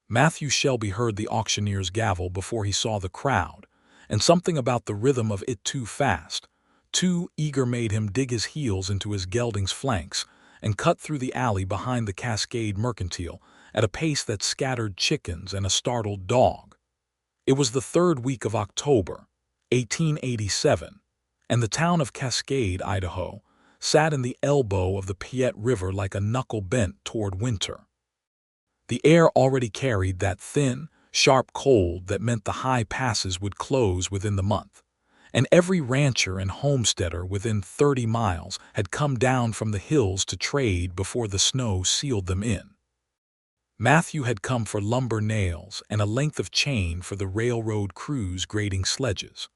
Matthew Shelby heard the auctioneer's gavel before he saw the crowd, and something about the rhythm of it too fast, too eager made him dig his heels into his gelding's flanks and cut through the alley behind the Cascade Mercantile at a pace that scattered chickens and a startled dog. It was the third week of October, 1887, and the town of Cascade, Idaho, sat in the elbow of the Piet River like a knuckle bent toward winter. The air already carried that thin, sharp cold that meant the high passes would close within the month, and every rancher and homesteader within 30 miles had come down from the hills to trade before the snow sealed them in. Matthew had come for lumber nails and a length of chain for the railroad crews grading sledges.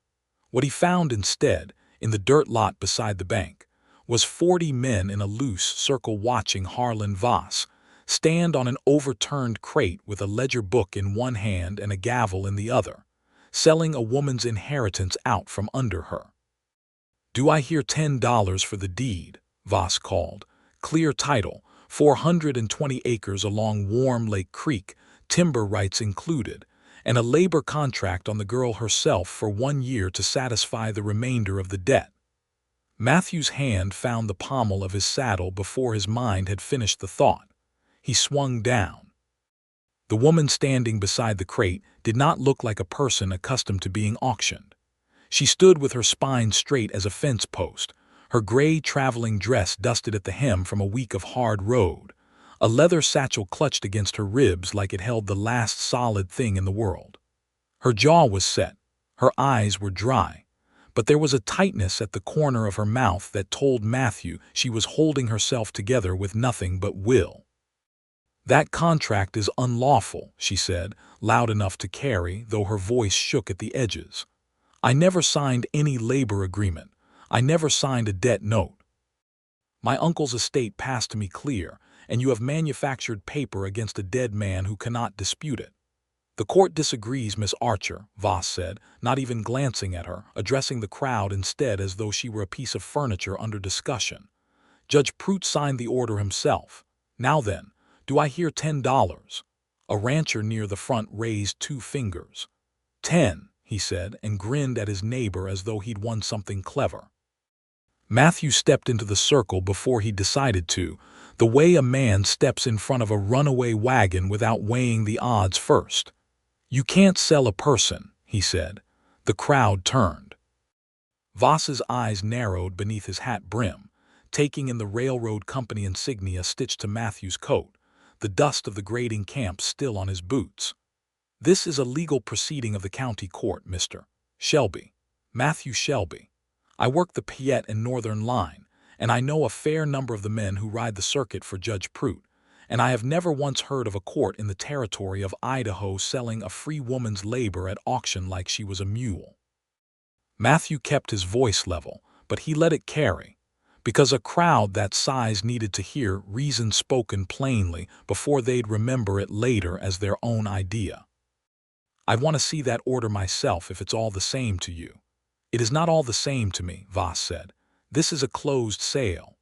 What he found instead, in the dirt lot beside the bank, was 40 men in a loose circle watching Harlan Voss stand on an overturned crate with a ledger book in one hand and a gavel in the other, selling a woman's inheritance out from under her. "Do I hear $10 for the deed?" Voss called. "Clear title, 420 acres along Warm Lake Creek, timber rights included, and a labor contract on the girl herself for 1 year to satisfy the remainder of the debt." Matthew's hand found the pommel of his saddle before his mind had finished the thought. He swung down. The woman standing beside the crate did not look like a person accustomed to being auctioned. She stood with her spine straight as a fence post, her gray traveling dress dusted at the hem from a week of hard road, a leather satchel clutched against her ribs like it held the last solid thing in the world. Her jaw was set, her eyes were dry, but there was a tightness at the corner of her mouth that told Matthew she was holding herself together with nothing but will. "That contract is unlawful," she said, loud enough to carry, though her voice shook at the edges. "I never signed any labor agreement. I never signed a debt note. My uncle's estate passed to me clear, and you have manufactured paper against a dead man who cannot dispute it." "The court disagrees, Miss Archer," Voss said, not even glancing at her, addressing the crowd instead as though she were a piece of furniture under discussion. "Judge Prout signed the order himself. Now then, do I hear $10? A rancher near the front raised 2 fingers. "10, he said, and grinned at his neighbor as though he'd won something clever. Matthew stepped into the circle before he decided to, the way a man steps in front of a runaway wagon without weighing the odds first. "You can't sell a person," he said. The crowd turned. Voss's eyes narrowed beneath his hat brim, taking in the railroad company insignia stitched to Matthew's coat, the dust of the grading camp still on his boots. "This is a legal proceeding of the county court, Mr. Shelby. Matthew Shelby. I work the Piet and Northern line, and I know a fair number of the men who ride the circuit for Judge Prout, and I have never once heard of a court in the territory of Idaho selling a free woman's labor at auction like she was a mule." Matthew kept his voice level, but he let it carry, because a crowd that size needed to hear reason spoken plainly before they'd remember it later as their own idea. "I want to see that order myself if it's all the same to you." "It is not all the same to me," Voss said. "This is a closed sale."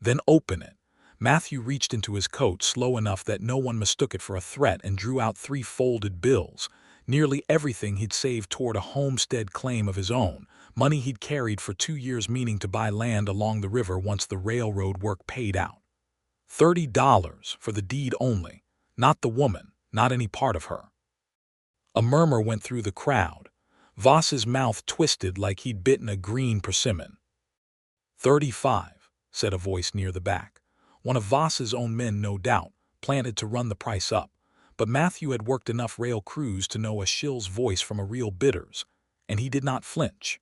"Then open it." Matthew reached into his coat slow enough that no one mistook it for a threat and drew out 3 folded bills, nearly everything he'd saved toward a homestead claim of his own, money he'd carried for 2 years meaning to buy land along the river once the railroad work paid out. $30 for the deed only, not the woman, not any part of her. A murmur went through the crowd. Voss's mouth twisted like he'd bitten a green persimmon. "35, said a voice near the back. One of Voss's own men, no doubt, planted to run the price up, but Matthew had worked enough rail crews to know a shill's voice from a real bidder's, and he did not flinch.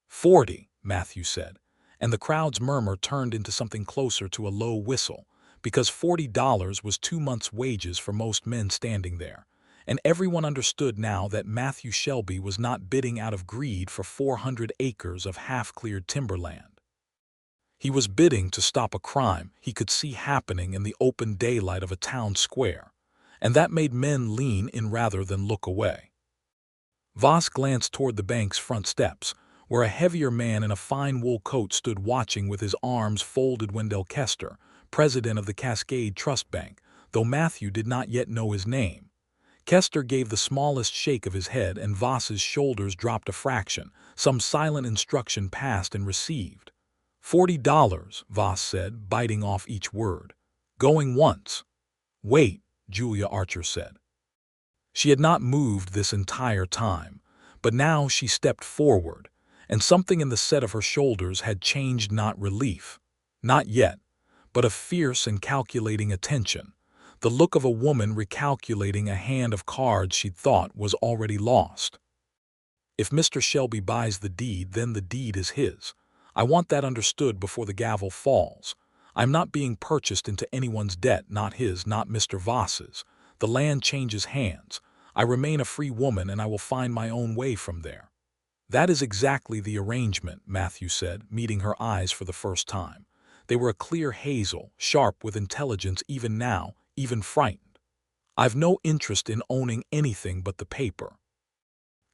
40, Matthew said, and the crowd's murmur turned into something closer to a low whistle, because $40 was 2 months' wages for most men standing there, and everyone understood now that Matthew Shelby was not bidding out of greed for 400 acres of half-cleared timberland. He was bidding to stop a crime he could see happening in the open daylight of a town square, and that made men lean in rather than look away. Voss glanced toward the bank's front steps, where a heavier man in a fine wool coat stood watching with his arms folded. Wendell Kester, president of the Cascade Trust Bank, though Matthew did not yet know his name. Kester gave the smallest shake of his head, and Voss's shoulders dropped a fraction. Some silent instruction passed and received. $40, Voss said, biting off each word. Going once. Wait, Julia Archer said. She had not moved this entire time, but now she stepped forward, and something in the set of her shoulders had changed. Not relief. Not yet, but a fierce and calculating attention. The look of a woman recalculating a hand of cards she'd thought was already lost. If Mr. Shelby buys the deed, then the deed is his. I want that understood before the gavel falls. I'm not being purchased into anyone's debt, not his, not Mr. Voss's. The land changes hands. I remain a free woman, and I will find my own way from there. That is exactly the arrangement, Matthew said, meeting her eyes for the first time. They were a clear hazel, sharp with intelligence even now, even frightened. I've no interest in owning anything but the paper.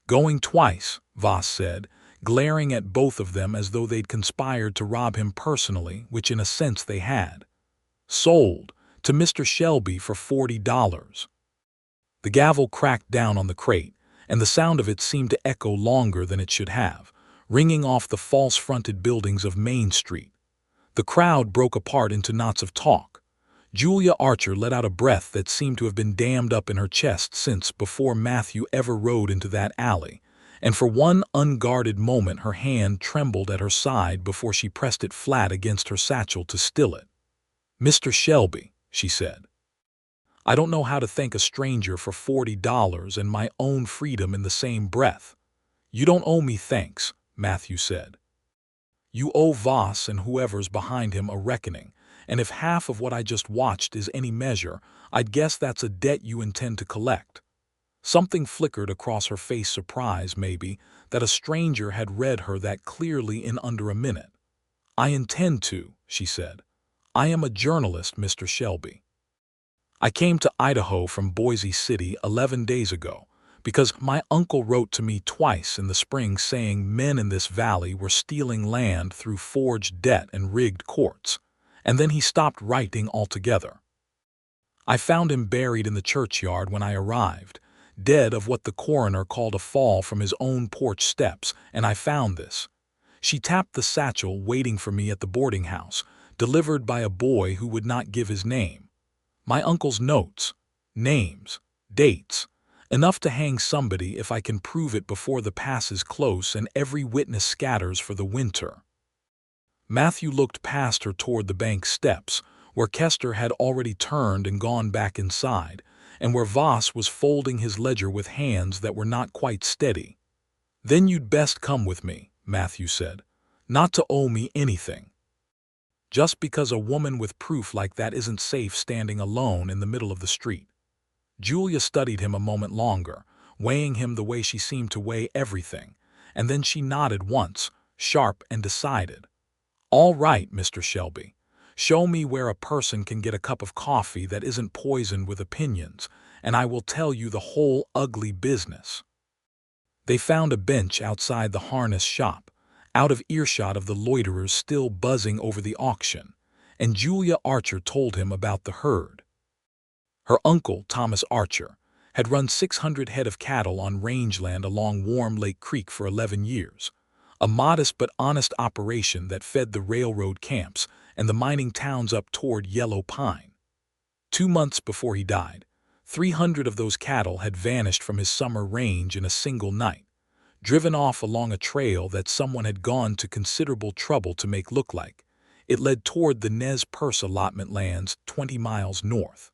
Going twice, Voss said, glaring at both of them as though they'd conspired to rob him personally, which in a sense they had. Sold to Mr. Shelby for $40. The gavel cracked down on the crate, and the sound of it seemed to echo longer than it should have, ringing off the false-fronted buildings of Main Street. The crowd broke apart into knots of talk. Julia Archer let out a breath that seemed to have been dammed up in her chest since before Matthew ever rode into that alley, and for one unguarded moment her hand trembled at her side before she pressed it flat against her satchel to still it. "Mr. Shelby," she said, "I don't know how to thank a stranger for $40 and my own freedom in the same breath." "You don't owe me thanks," Matthew said. "You owe Voss and whoever's behind him a reckoning, and if half of what I just watched is any measure, I'd guess that's a debt you intend to collect." Something flickered across her face, surprise, maybe, that a stranger had read her that clearly in under a minute. "I intend to," she said. "I am a journalist, Mr. Shelby. I came to Idaho from Boise City 11 days ago because my uncle wrote to me twice in the spring saying men in this valley were stealing land through forged debt and rigged courts, and then he stopped writing altogether. I found him buried in the churchyard when I arrived, dead of what the coroner called a fall from his own porch steps, and I found this." She tapped the satchel waiting for me at the boarding house, delivered by a boy who would not give his name. "My uncle's notes, names, dates, enough to hang somebody if I can prove it before the pass is close and every witness scatters for the winter." Matthew looked past her toward the bank steps, where Kester had already turned and gone back inside, and where Voss was folding his ledger with hands that were not quite steady. "Then you'd best come with me," Matthew said. "Not to owe me anything. Just because a woman with proof like that isn't safe standing alone in the middle of the street." Julia studied him a moment longer, weighing him the way she seemed to weigh everything, and then she nodded once, sharp and decided. "All right, Mr. Shelby. Show me where a person can get a cup of coffee that isn't poisoned with opinions, and I will tell you the whole ugly business." They found a bench outside the harness shop, out of earshot of the loiterers still buzzing over the auction, and Julia Archer told him about the herd. Her uncle, Thomas Archer, had run 600 head of cattle on rangeland along Warm Lake Creek for 11 years, a modest but honest operation that fed the railroad camps and the mining towns up toward Yellow Pine. 2 months before he died, 300 of those cattle had vanished from his summer range in a single night, driven off along a trail that someone had gone to considerable trouble to make look like it led toward the Nez Perce allotment lands 20 miles north.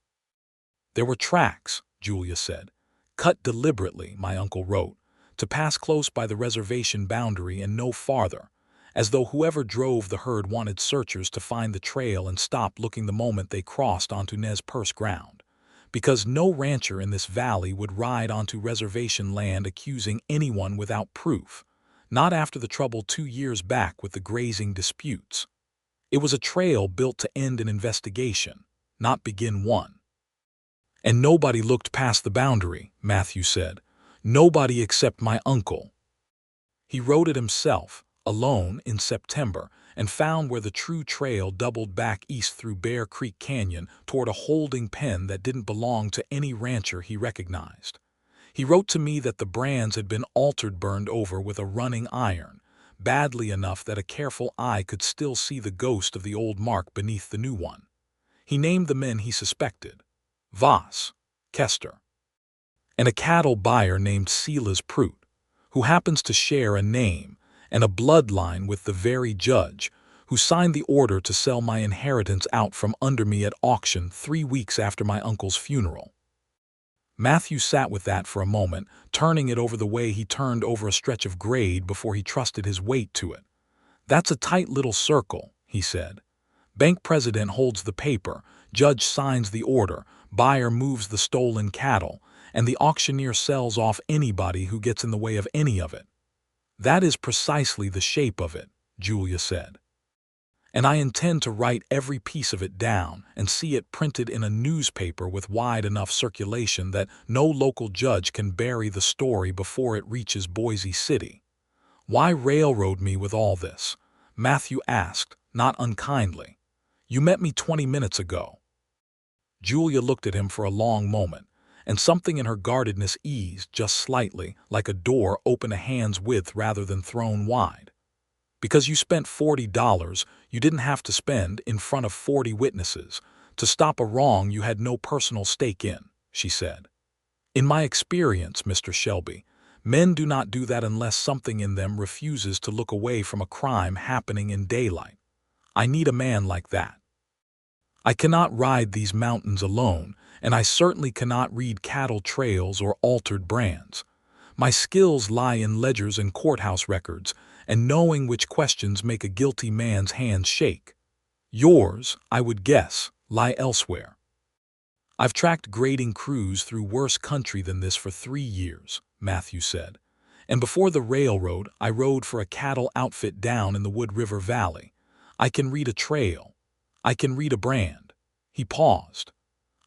"There were tracks," Julia said, "cut deliberately," my uncle wrote, "to pass close by the reservation boundary and no farther, as though whoever drove the herd wanted searchers to find the trail and stop looking the moment they crossed onto Nez Perce ground, because no rancher in this valley would ride onto reservation land accusing anyone without proof, not after the trouble 2 years back with the grazing disputes. It was a trail built to end an investigation, not begin one. And nobody looked past the boundary," Matthew said. "Nobody except my uncle. He wrote it himself, alone, in September, and found where the true trail doubled back east through Bear Creek Canyon toward a holding pen that didn't belong to any rancher he recognized. He wrote to me that the brands had been altered, burned over with a running iron, badly enough that a careful eye could still see the ghost of the old mark beneath the new one. He named the men he suspected: Voss, Kester, and a cattle buyer named Silas Prout, who happens to share a name and a bloodline with the very judge who signed the order to sell my inheritance out from under me at auction 3 weeks after my uncle's funeral. Matthew sat with that for a moment, turning it over the way he turned over a stretch of grade before he trusted his weight to it. "That's a tight little circle," he said. "Bank president holds the paper, judge signs the order, buyer moves the stolen cattle, and the auctioneer sells off anybody who gets in the way of any of it." "That is precisely the shape of it," Julia said. "And I intend to write every piece of it down and see it printed in a newspaper with wide enough circulation that no local judge can bury the story before it reaches Boise City." "Why railroad me with all this?" Matthew asked, not unkindly. "You met me 20 minutes ago." Julia looked at him for a long moment, and something in her guardedness eased just slightly, like a door open a hand's width rather than thrown wide. "Because you spent $40 you didn't have to spend in front of 40 witnesses to stop a wrong you had no personal stake in," she said. "In my experience, Mr. Shelby, men do not do that unless something in them refuses to look away from a crime happening in daylight. I need a man like that. I cannot ride these mountains alone, and I certainly cannot read cattle trails or altered brands. My skills lie in ledgers and courthouse records, and knowing which questions make a guilty man's hands shake. Yours, I would guess, lie elsewhere. I've tracked grading crews through worse country than this for 3 years, Matthew said. And before the railroad, I rode for a cattle outfit down in the Wood River Valley. I can read a trail. I can read a brand." He paused.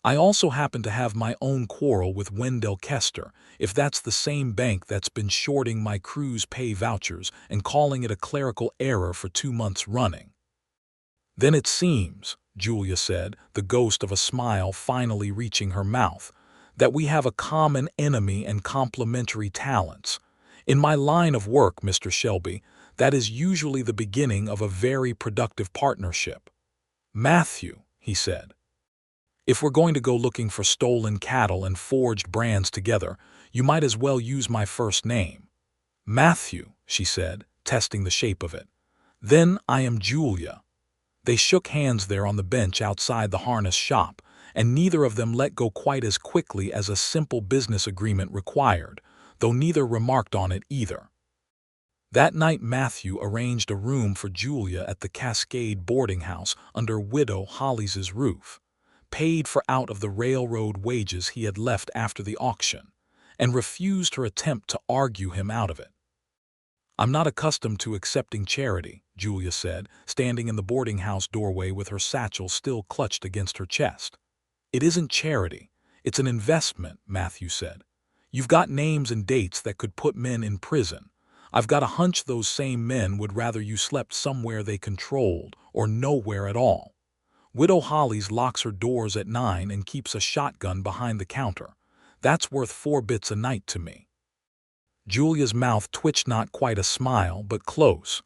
"I also happen to have my own quarrel with Wendell Kester, if that's the same bank that's been shorting my crew's pay vouchers and calling it a clerical error for 2 months running." "Then it seems," Julia said, the ghost of a smile finally reaching her mouth, "that we have a common enemy and complementary talents. In my line of work, Mr. Shelby, that is usually the beginning of a very productive partnership." "Matthew," he said, "if we're going to go looking for stolen cattle and forged brands together, you might as well use my first name." "Matthew," she said, testing the shape of it. "Then I am Julia." They shook hands there on the bench outside the harness shop, and neither of them let go quite as quickly as a simple business agreement required, though neither remarked on it either. That night Matthew arranged a room for Julia at the Cascade boarding house under Widow Hollis's roof, paid for out of the railroad wages he had left after the auction, and refused her attempt to argue him out of it. "I'm not accustomed to accepting charity," Julia said, standing in the boarding house doorway with her satchel still clutched against her chest. "It isn't charity, it's an investment," Matthew said. "You've got names and dates that could put men in prison. I've got a hunch those same men would rather you slept somewhere they controlled or nowhere at all. Widow Hollis locks her doors at 9 and keeps a shotgun behind the counter. That's worth 4 bits a night to me." Julia's mouth twitched, not quite a smile, but close.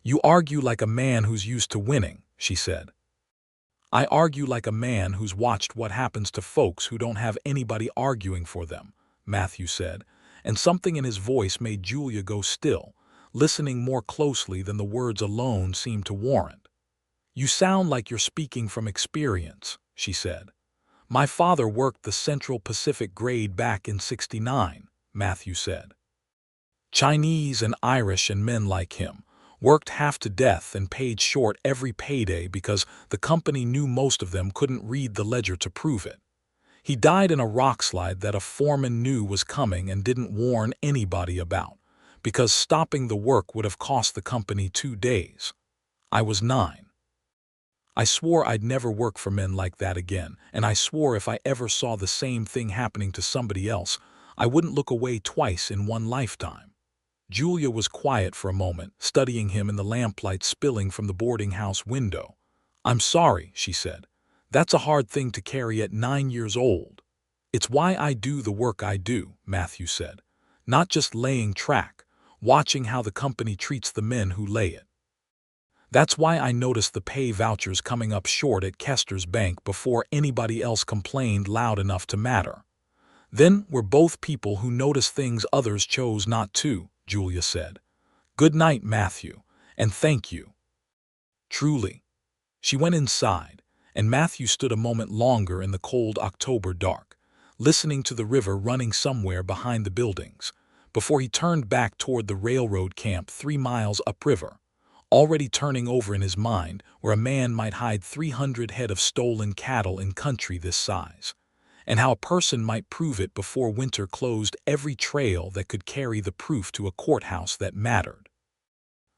"You argue like a man who's used to winning," she said. "I argue like a man who's watched what happens to folks who don't have anybody arguing for them," Matthew said, and something in his voice made Julia go still, listening more closely than the words alone seemed to warrant. "You sound like you're speaking from experience," she said. "My father worked the Central Pacific grade back in '69, Matthew said. Chinese and Irish and men like him worked half to death and paid short every payday because the company knew most of them couldn't read the ledger to prove it. He died in a rockslide that a foreman knew was coming and didn't warn anybody about, because stopping the work would have cost the company 2 days. I was 9. I swore I'd never work for men like that again, and I swore if I ever saw the same thing happening to somebody else, I wouldn't look away twice in one lifetime. Julia was quiet for a moment, studying him in the lamplight spilling from the boarding house window. "I'm sorry," she said. "That's a hard thing to carry at 9 years old." "It's why I do the work I do," Matthew said. "Not just laying track, watching how the company treats the men who lay it. That's why I noticed the pay vouchers coming up short at Kester's bank before anybody else complained loud enough to matter. Then we're both people who notice things others chose not to," Julia said. "Good night, Matthew, and thank you." Truly. She went inside, and Matthew stood a moment longer in the cold October dark, listening to the river running somewhere behind the buildings, before he turned back toward the railroad camp 3 miles upriver, already turning over in his mind where a man might hide 300 head of stolen cattle in country this size, and how a person might prove it before winter closed every trail that could carry the proof to a courthouse that mattered.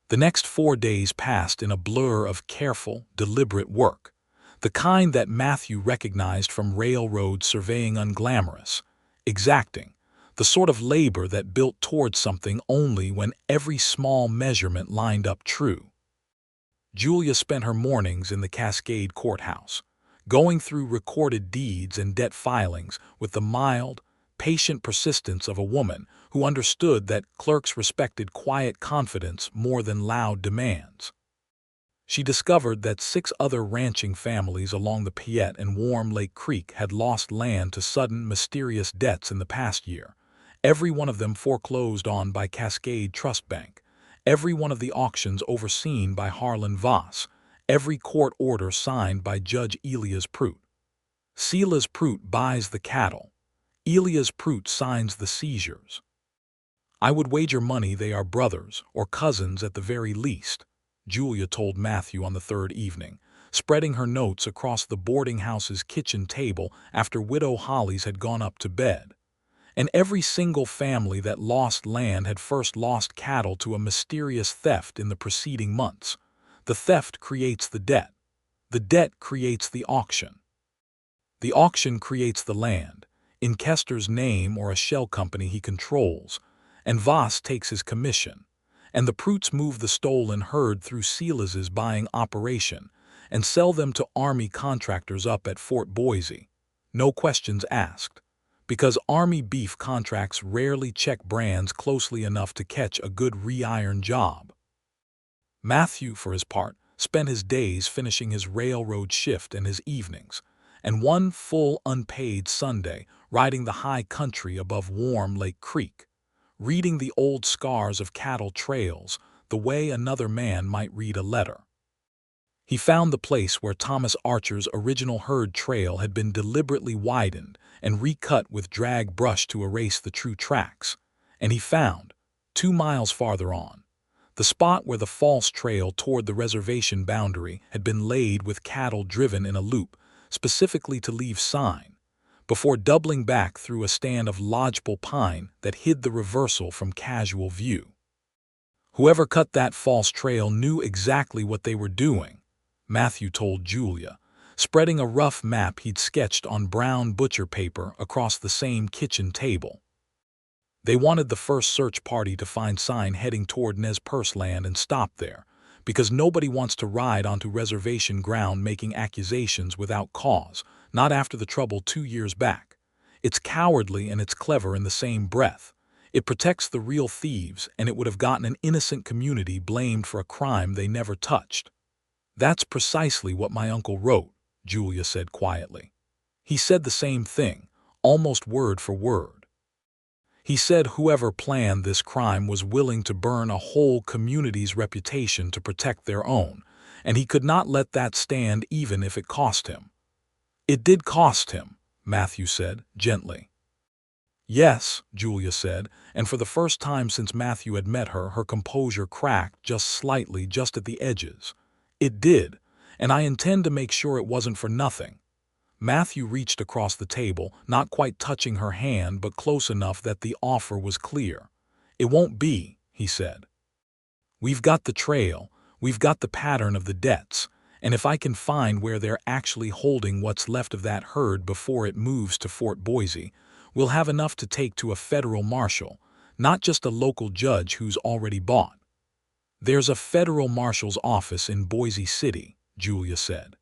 The next 4 days passed in a blur of careful, deliberate work, the kind that Matthew recognized from railroad surveying, unglamorous, exacting, the sort of labor that built towards something only when every small measurement lined up true. Julia spent her mornings in the Cascade courthouse, going through recorded deeds and debt filings with the mild, patient persistence of a woman who understood that clerks respected quiet confidence more than loud demands. She discovered that 6 other ranching families along the Piet and Warm Lake Creek had lost land to sudden, mysterious debts in the past year, every one of them foreclosed on by Cascade Trust Bank, every one of the auctions overseen by Harlan Voss, every court order signed by Judge Elias Prout. Silas Prout buys the cattle. Elias Prout signs the seizures. "I would wager money they are brothers, or cousins at the very least," Julia told Matthew on the 3rd evening, spreading her notes across the boarding house's kitchen table after Widow Hollies had gone up to bed. And every single family that lost land had first lost cattle to a mysterious theft in the preceding months. The theft creates the debt. The debt creates the auction. The auction creates the land, in Kester's name or a shell company he controls, and Voss takes his commission, and the Prouts move the stolen herd through Silas's buying operation and sell them to Army contractors up at Fort Boise. No questions asked, because Army beef contracts rarely check brands closely enough to catch a good re-iron job. Matthew, for his part, spent his days finishing his railroad shift and his evenings, and one full unpaid Sunday riding the high country above Warm Lake Creek, reading the old scars of cattle trails the way another man might read a letter. He found the place where Thomas Archer's original herd trail had been deliberately widened and recut with drag brush to erase the true tracks, and he found, 2 miles farther on, the spot where the false trail toward the reservation boundary had been laid with cattle driven in a loop, specifically to leave sign, before doubling back through a stand of lodgepole pine that hid the reversal from casual view. Whoever cut that false trail knew exactly what they were doing, Matthew told Julia, spreading a rough map he'd sketched on brown butcher paper across the same kitchen table. They wanted the first search party to find sign heading toward Nez Perce land and stop there, because nobody wants to ride onto reservation ground making accusations without cause, not after the trouble 2 years back. It's cowardly and it's clever in the same breath. It protects the real thieves, and it would have gotten an innocent community blamed for a crime they never touched. "That's precisely what my uncle wrote," Julia said quietly. "He said the same thing, almost word for word. He said whoever planned this crime was willing to burn a whole community's reputation to protect their own, and he could not let that stand even if it cost him." "It did cost him," Matthew said, gently. "Yes," Julia said, and for the first time since Matthew had met her, her composure cracked just slightly, just at the edges. "It did, and I intend to make sure it wasn't for nothing." Matthew reached across the table, not quite touching her hand, but close enough that the offer was clear. "It won't be," he said. "We've got the trail, we've got the pattern of the debts, and if I can find where they're actually holding what's left of that herd before it moves to Fort Boise, we'll have enough to take to a federal marshal, not just a local judge who's already bought. There's a federal marshal's office in Boise City, Julia said.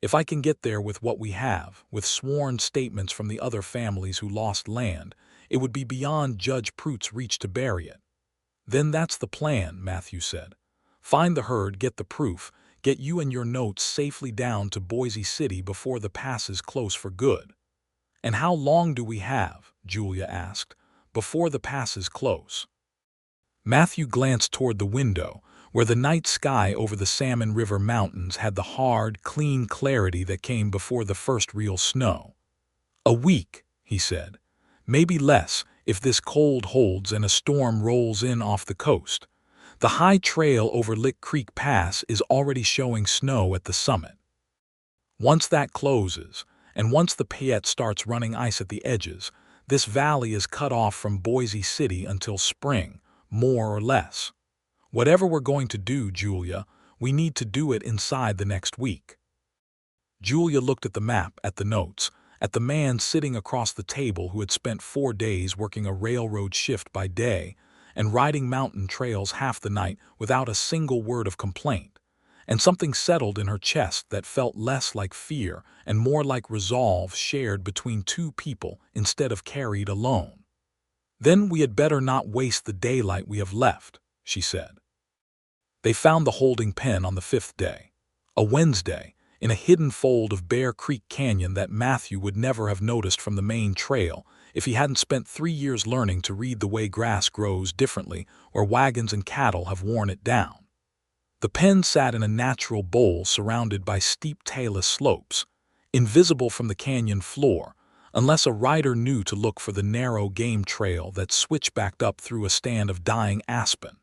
If I can get there with what we have, with sworn statements from the other families who lost land, it would be beyond Judge Pruitt's reach to bury it. Then that's the plan, Matthew said. Find the herd, get the proof, get you and your notes safely down to Boise City before the pass is close for good. And how long do we have, Julia asked, before the pass is close? Matthew glanced toward the window, where the night sky over the Salmon River Mountains had the hard, clean clarity that came before the first real snow. A week, he said. Maybe less, if this cold holds and a storm rolls in off the coast. The high trail over Lick Creek Pass is already showing snow at the summit. Once that closes, and once the Payette starts running ice at the edges, this valley is cut off from Boise City until spring, more or less. Whatever we're going to do, Julia, we need to do it inside the next week. Julia looked at the map, at the notes, at the man sitting across the table who had spent 4 days working a railroad shift by day and riding mountain trails half the night without a single word of complaint, and something settled in her chest that felt less like fear and more like resolve shared between two people instead of carried alone. Then we had better not waste the daylight we have left, she said. They found the holding pen on the 5th day, a Wednesday, in a hidden fold of Bear Creek Canyon that Matthew would never have noticed from the main trail if he hadn't spent 3 years learning to read the way grass grows differently where wagons and cattle have worn it down. The pen sat in a natural bowl surrounded by steep talus slopes, invisible from the canyon floor, unless a rider knew to look for the narrow game trail that switchbacked up through a stand of dying aspen.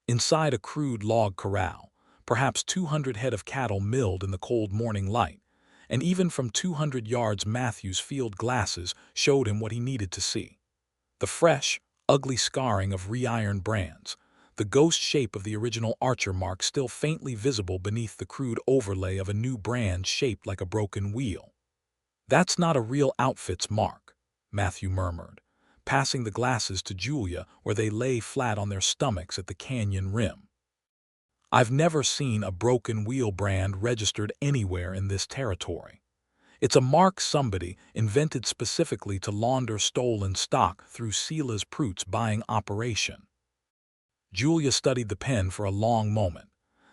Inside a crude log corral, perhaps 200 head of cattle milled in the cold morning light, and even from 200 yards Matthew's field glasses showed him what he needed to see. The fresh, ugly scarring of re-ironed brands, the ghost shape of the original Archer mark still faintly visible beneath the crude overlay of a new brand shaped like a broken wheel. "That's not a real outfit's mark," Matthew murmured, passing the glasses to Julia where they lay flat on their stomachs at the canyon rim. "I've never seen a broken wheel brand registered anywhere in this territory. It's a mark somebody invented specifically to launder stolen stock through Silas Pruitt's buying operation." Julia studied the pen for a long moment,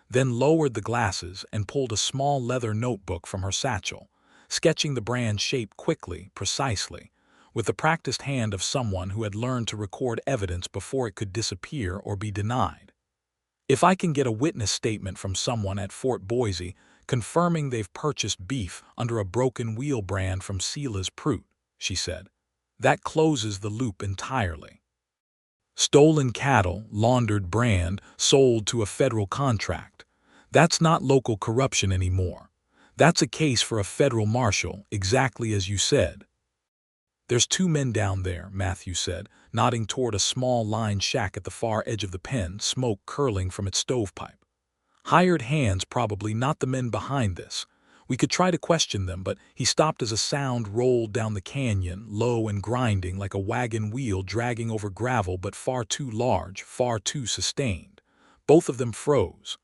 then lowered the glasses and pulled a small leather notebook from her satchel, sketching the brand shape quickly, precisely, with the practiced hand of someone who had learned to record evidence before it could disappear or be denied. "If I can get a witness statement from someone at Fort Boise confirming they've purchased beef under a broken wheel brand from Silas Pruitt," she said, "that closes the loop entirely. Stolen cattle, laundered brand, sold to a federal contract. That's not local corruption anymore. That's a case for a federal marshal, exactly as you said." "There's 2 men down there," Matthew said, nodding toward a small lined shack at the far edge of the pen, smoke curling from its stovepipe. "Hired hands probably, not the men behind this. We could try to question them," but he stopped as a sound rolled down the canyon, low and grinding like a wagon wheel dragging over gravel, but far too large, far too sustained. Both of them froze.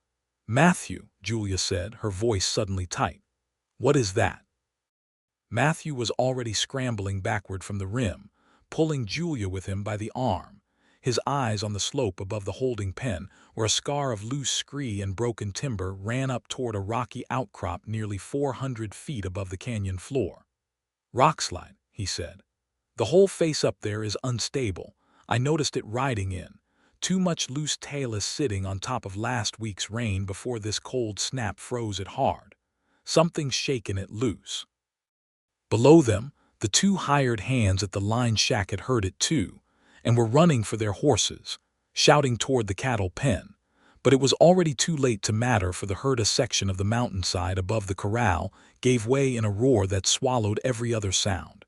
"Matthew," Julia said, her voice suddenly tight. "What is that?" Matthew was already scrambling backward from the rim, pulling Julia with him by the arm, his eyes on the slope above the holding pen, where a scar of loose scree and broken timber ran up toward a rocky outcrop nearly 400 feet above the canyon floor. "Rockslide," he said. "The whole face up there is unstable. I noticed it riding in. Too much loose talus sitting on top of last week's rain before this cold snap froze it hard. Something's shaken it loose." Below them, the 2 hired hands at the line shack had heard it too, and were running for their horses, shouting toward the cattle pen, but it was already too late to matter, for the herd. A section of the mountainside above the corral gave way in a roar that swallowed every other sound,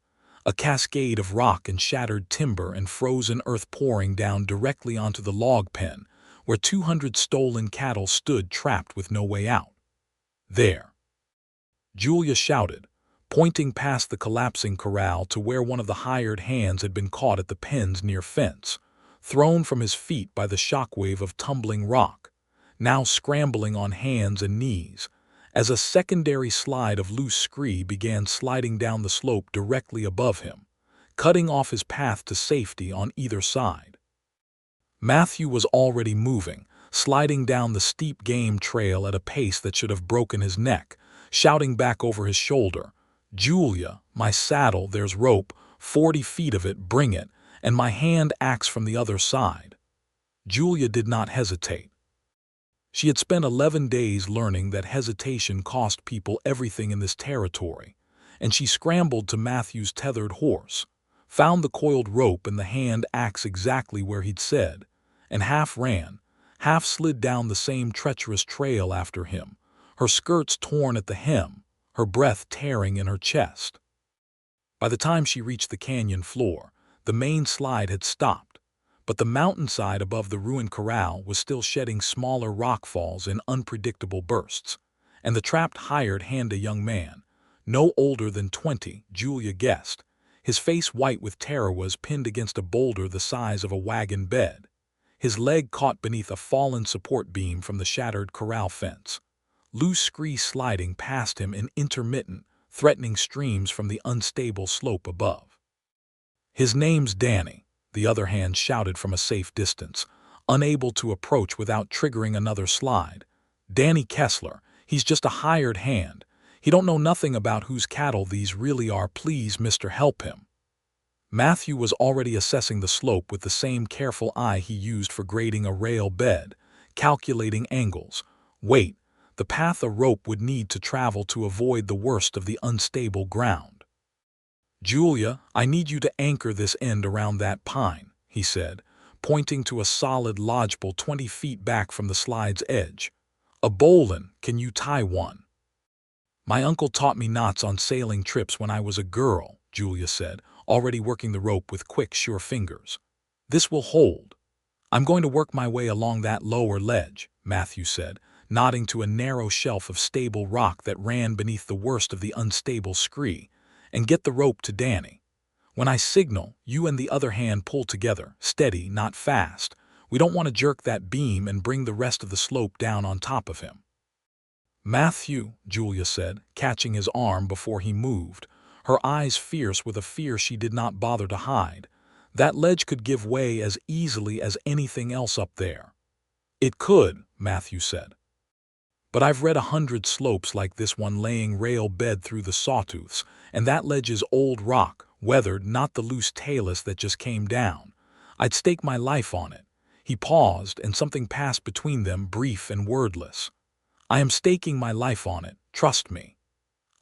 a cascade of rock and shattered timber and frozen earth pouring down directly onto the log pen, where 200 stolen cattle stood trapped with no way out. "There!" Julia shouted, pointing past the collapsing corral to where one of the hired hands had been caught at the pen's near fence, thrown from his feet by the shockwave of tumbling rock, now scrambling on hands and knees, as a secondary slide of loose scree began sliding down the slope directly above him, cutting off his path to safety on either side. Matthew was already moving, sliding down the steep game trail at a pace that should have broken his neck, shouting back over his shoulder, "Julia, my saddle, there's rope, 40 feet of it, bring it, and my hand axe from the other side." Julia did not hesitate. She had spent 11 days learning that hesitation cost people everything in this territory, and she scrambled to Matthew's tethered horse, found the coiled rope and the hand axe exactly where he'd said, and half ran, half slid down the same treacherous trail after him, her skirts torn at the hem, her breath tearing in her chest. By the time she reached the canyon floor, the main slide had stopped, but the mountainside above the ruined corral was still shedding smaller rockfalls in unpredictable bursts, and the trapped hired hand, a young man, no older than 20, Julia guessed, his face white with terror, was pinned against a boulder the size of a wagon bed, his leg caught beneath a fallen support beam from the shattered corral fence, loose scree sliding past him in intermittent, threatening streams from the unstable slope above. "His name's Danny," the other hand shouted from a safe distance, unable to approach without triggering another slide. "Danny Kessler, he's just a hired hand. He don't know nothing about whose cattle these really are. Please, mister, help him." Matthew was already assessing the slope with the same careful eye he used for grading a rail bed, calculating angles. Wait, the path a rope would need to travel to avoid the worst of the unstable ground. "Julia, I need you to anchor this end around that pine," he said, pointing to a solid lodgepole 20 feet back from the slide's edge. "A bowline, can you tie one?" "My uncle taught me knots on sailing trips when I was a girl," Julia said, already working the rope with quick, sure fingers. "This will hold." "I'm going to work my way along that lower ledge," Matthew said, nodding to a narrow shelf of stable rock that ran beneath the worst of the unstable scree, "and get the rope to Danny. When I signal, you and the other hand pull together, steady, not fast. We don't want to jerk that beam and bring the rest of the slope down on top of him." "Matthew," Julia said, catching his arm before he moved, her eyes fierce with a fear she did not bother to hide, "that ledge could give way as easily as anything else up there." "It could," Matthew said. "But I've read 100 slopes like this one laying rail bed through the sawtooths, and that ledge is old rock, weathered, not the loose talus that just came down. I'd stake my life on it." He paused, and something passed between them, brief and wordless. "I am staking my life on it, trust me."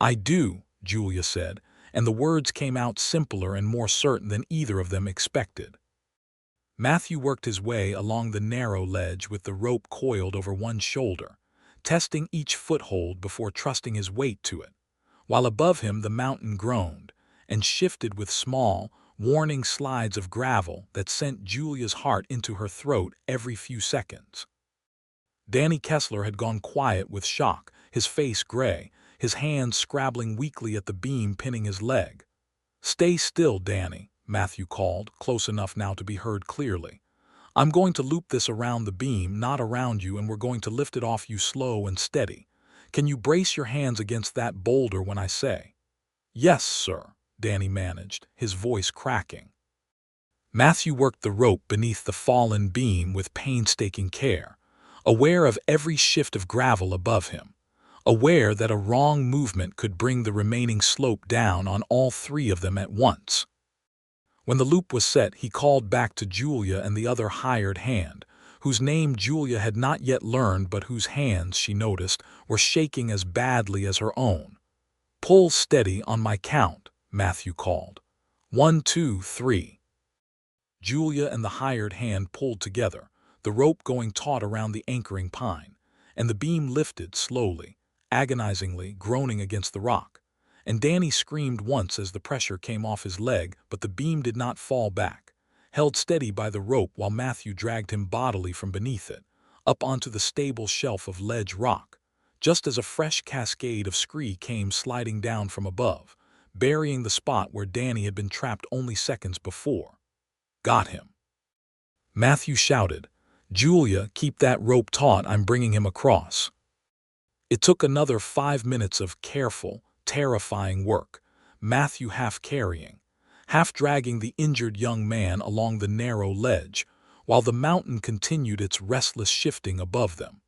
"I do," Julia said, and the words came out simpler and more certain than either of them expected. Matthew worked his way along the narrow ledge with the rope coiled over one shoulder, testing each foothold before trusting his weight to it, while above him the mountain groaned and shifted with small, warning slides of gravel that sent Julia's heart into her throat every few seconds. Danny Kessler had gone quiet with shock, his face gray, his hands scrabbling weakly at the beam pinning his leg. "Stay still, Danny," Matthew called, close enough now to be heard clearly. "I'm going to loop this around the beam, not around you, and we're going to lift it off you slow and steady. Can you brace your hands against that boulder when I say?" "Yes, sir," Danny managed, his voice cracking. Matthew worked the rope beneath the fallen beam with painstaking care, aware of every shift of gravel above him, aware that a wrong movement could bring the remaining slope down on all three of them at once. When the loop was set, he called back to Julia and the other hired hand, whose name Julia had not yet learned but whose hands, she noticed, were shaking as badly as her own. "Pull steady on my count," Matthew called. 1, 2, 3. Julia and the hired hand pulled together, the rope going taut around the anchoring pine, and the beam lifted slowly, agonizingly, groaning against the rock. And Danny screamed once as the pressure came off his leg, but the beam did not fall back, held steady by the rope while Matthew dragged him bodily from beneath it, up onto the stable shelf of ledge rock, just as a fresh cascade of scree came sliding down from above, burying the spot where Danny had been trapped only seconds before. "Got him," Matthew shouted. "Julia, keep that rope taut, I'm bringing him across." It took another 5 minutes of careful, terrifying work, Matthew half carrying, half dragging the injured young man along the narrow ledge, while the mountain continued its restless shifting above them,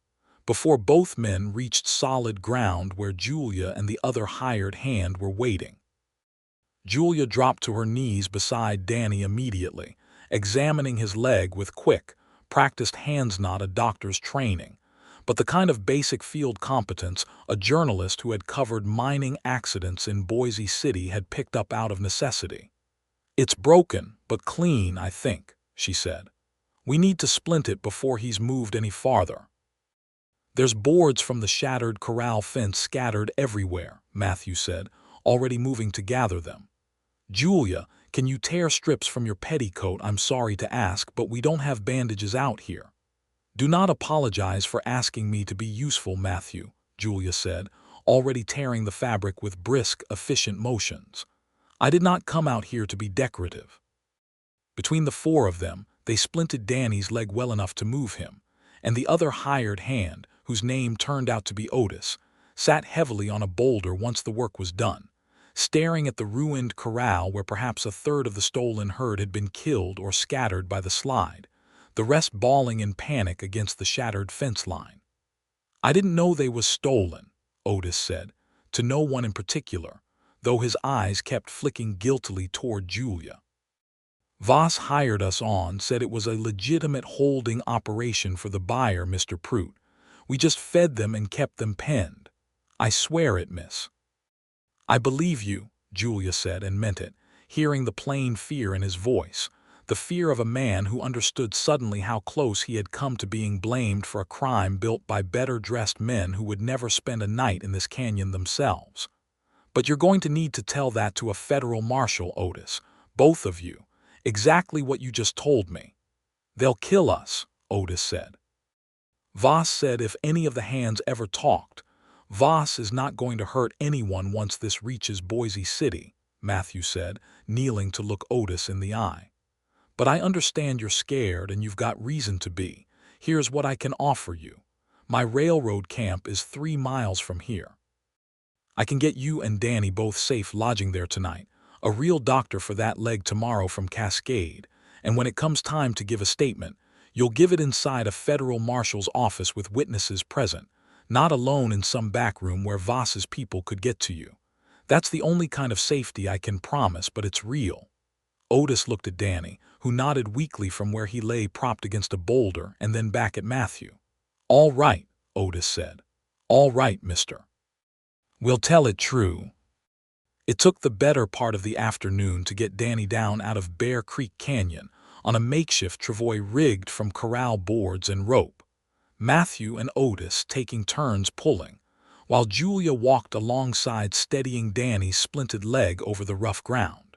before both men reached solid ground where Julia and the other hired hand were waiting. Julia dropped to her knees beside Danny immediately, examining his leg with quick, practiced hands, not a doctor's training, but the kind of basic field competence a journalist who had covered mining accidents in Boise City had picked up out of necessity. "It's broken, but clean, I think," she said. "We need to splint it before he's moved any farther." "There's boards from the shattered corral fence scattered everywhere," Matthew said, already moving to gather them. "Julia, can you tear strips from your petticoat? I'm sorry to ask, but we don't have bandages out here." "Do not apologize for asking me to be useful, Matthew," Julia said, already tearing the fabric with brisk, efficient motions. "I did not come out here to be decorative." Between the four of them, they splinted Danny's leg well enough to move him, and the other hired hand, whose name turned out to be Otis, sat heavily on a boulder once the work was done, staring at the ruined corral where perhaps a third of the stolen herd had been killed or scattered by the slide, the rest bawling in panic against the shattered fence line. "I didn't know they was stolen," Otis said, to no one in particular, though his eyes kept flicking guiltily toward Julia. "Voss hired us on, said it was a legitimate holding operation for the buyer, Mr. Prout. We just fed them and kept them penned. I swear it, miss." "I believe you," Julia said, and meant it, hearing the plain fear in his voice, the fear of a man who understood suddenly how close he had come to being blamed for a crime built by better-dressed men who would never spend a night in this canyon themselves. "But you're going to need to tell that to a federal marshal, Otis, both of you, exactly what you just told me." "They'll kill us," Otis said. "Voss said if any of the hands ever talked, Voss is not going to hurt anyone once this reaches Boise City," Matthew said, kneeling to look Otis in the eye. "But I understand you're scared and you've got reason to be. Here's what I can offer you. My railroad camp is 3 miles from here. I can get you and Danny both safe lodging there tonight, a real doctor for that leg tomorrow from Cascade, and when it comes time to give a statement, you'll give it inside a federal marshal's office with witnesses present, not alone in some back room where Voss's people could get to you. That's the only kind of safety I can promise, but it's real." Otis looked at Danny, who nodded weakly from where he lay propped against a boulder, and then back at Matthew. "All right," Otis said. "All right, mister. We'll tell it true." It took the better part of the afternoon to get Danny down out of Bear Creek Canyon on a makeshift travois rigged from corral boards and rope, Matthew and Otis taking turns pulling, while Julia walked alongside steadying Danny's splinted leg over the rough ground.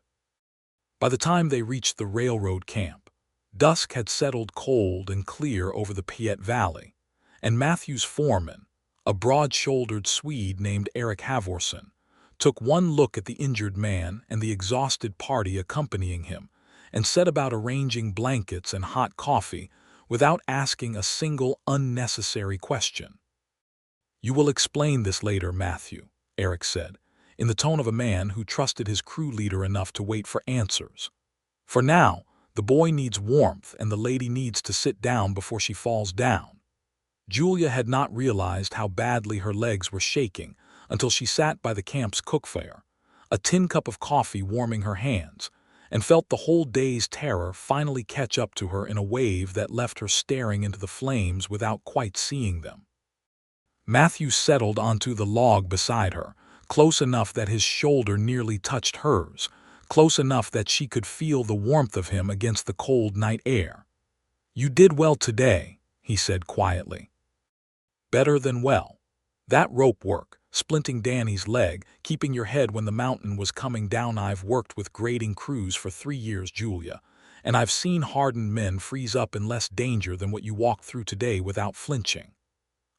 By the time they reached the railroad camp, dusk had settled cold and clear over the Piet Valley, and Matthew's foreman, a broad-shouldered Swede named Eric Halvorson, took one look at the injured man and the exhausted party accompanying him, and set about arranging blankets and hot coffee without asking a single unnecessary question. "You will explain this later, Matthew," Eric said, in the tone of a man who trusted his crew leader enough to wait for answers. "For now, the boy needs warmth and the lady needs to sit down before she falls down." Julia had not realized how badly her legs were shaking until she sat by the camp's cookfire, a tin cup of coffee warming her hands, and felt the whole day's terror finally catch up to her in a wave that left her staring into the flames without quite seeing them. Matthew settled onto the log beside her, close enough that his shoulder nearly touched hers, close enough that she could feel the warmth of him against the cold night air. "You did well today," he said quietly. "Better than well. That rope work, splinting Danny's leg, keeping your head when the mountain was coming down. I've worked with grading crews for 3 years, Julia, and I've seen hardened men freeze up in less danger than what you walked through today without flinching."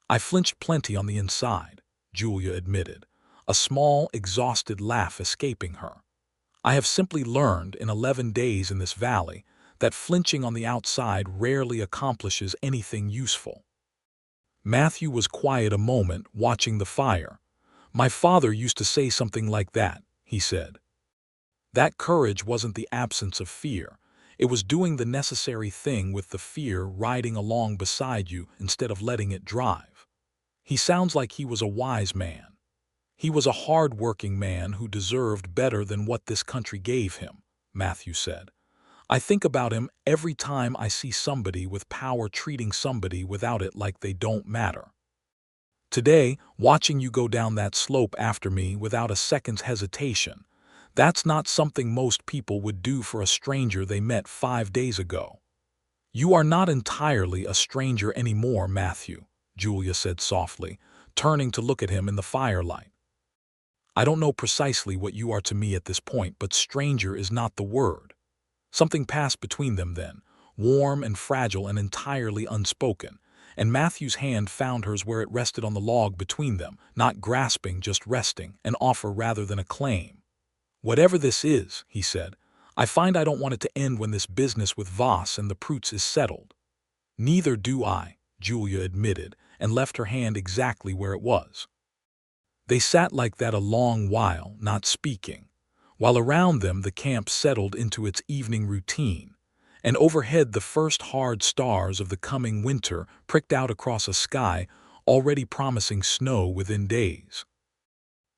"I flinched plenty on the inside," Julia admitted, a small, exhausted laugh escaping her. "I have simply learned in 11 days in this valley that flinching on the outside rarely accomplishes anything useful." Matthew was quiet a moment, watching the fire. "My father used to say something like that," he said. That courage wasn't the absence of fear. It was doing the necessary thing with the fear riding along beside you instead of letting it drive. He sounds like he was a wise man. He was a hard-working man who deserved better than what this country gave him, Matthew said. "I think about him every time I see somebody with power treating somebody without it like they don't matter. Today, watching you go down that slope after me without a second's hesitation, that's not something most people would do for a stranger they met 5 days ago." "You are not entirely a stranger anymore, Matthew," Julia said softly, turning to look at him in the firelight. "I don't know precisely what you are to me at this point, but stranger is not the word." Something passed between them then, warm and fragile and entirely unspoken, and Matthew's hand found hers where it rested on the log between them, not grasping, just resting, an offer rather than a claim. "Whatever this is," he said, "I find I don't want it to end when this business with Voss and the Proots is settled." "Neither do I," Julia admitted, and left her hand exactly where it was. They sat like that a long while, not speaking, while around them the camp settled into its evening routine, and overhead the first hard stars of the coming winter pricked out across a sky already promising snow within days.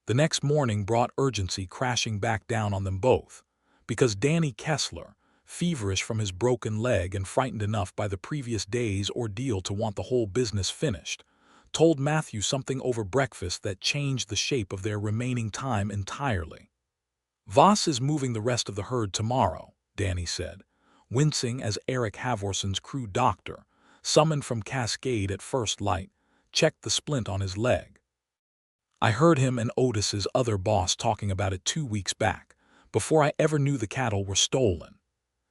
The next morning brought urgency crashing back down on them both, because Danny Kessler, feverish from his broken leg and frightened enough by the previous day's ordeal to want the whole business finished, told Matthew something over breakfast that changed the shape of their remaining time entirely. "Voss is moving the rest of the herd tomorrow," Danny said, wincing as Eric Havorson's crew doctor, summoned from Cascade at first light, checked the splint on his leg. "I heard him and Otis's other boss talking about it 2 weeks back, before I ever knew the cattle were stolen.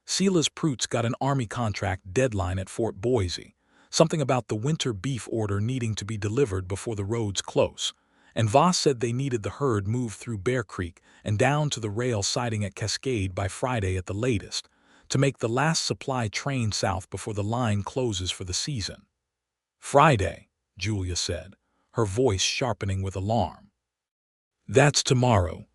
Silas Proots got an Army contract deadline at Fort Boise, something about the winter beef order needing to be delivered before the roads close, and Voss said they needed the herd moved through Bear Creek and down to the rail siding at Cascade by Friday at the latest, to make the last supply train south before the line closes for the season." "Friday," Julia said, her voice sharpening with alarm. "That's tomorrow.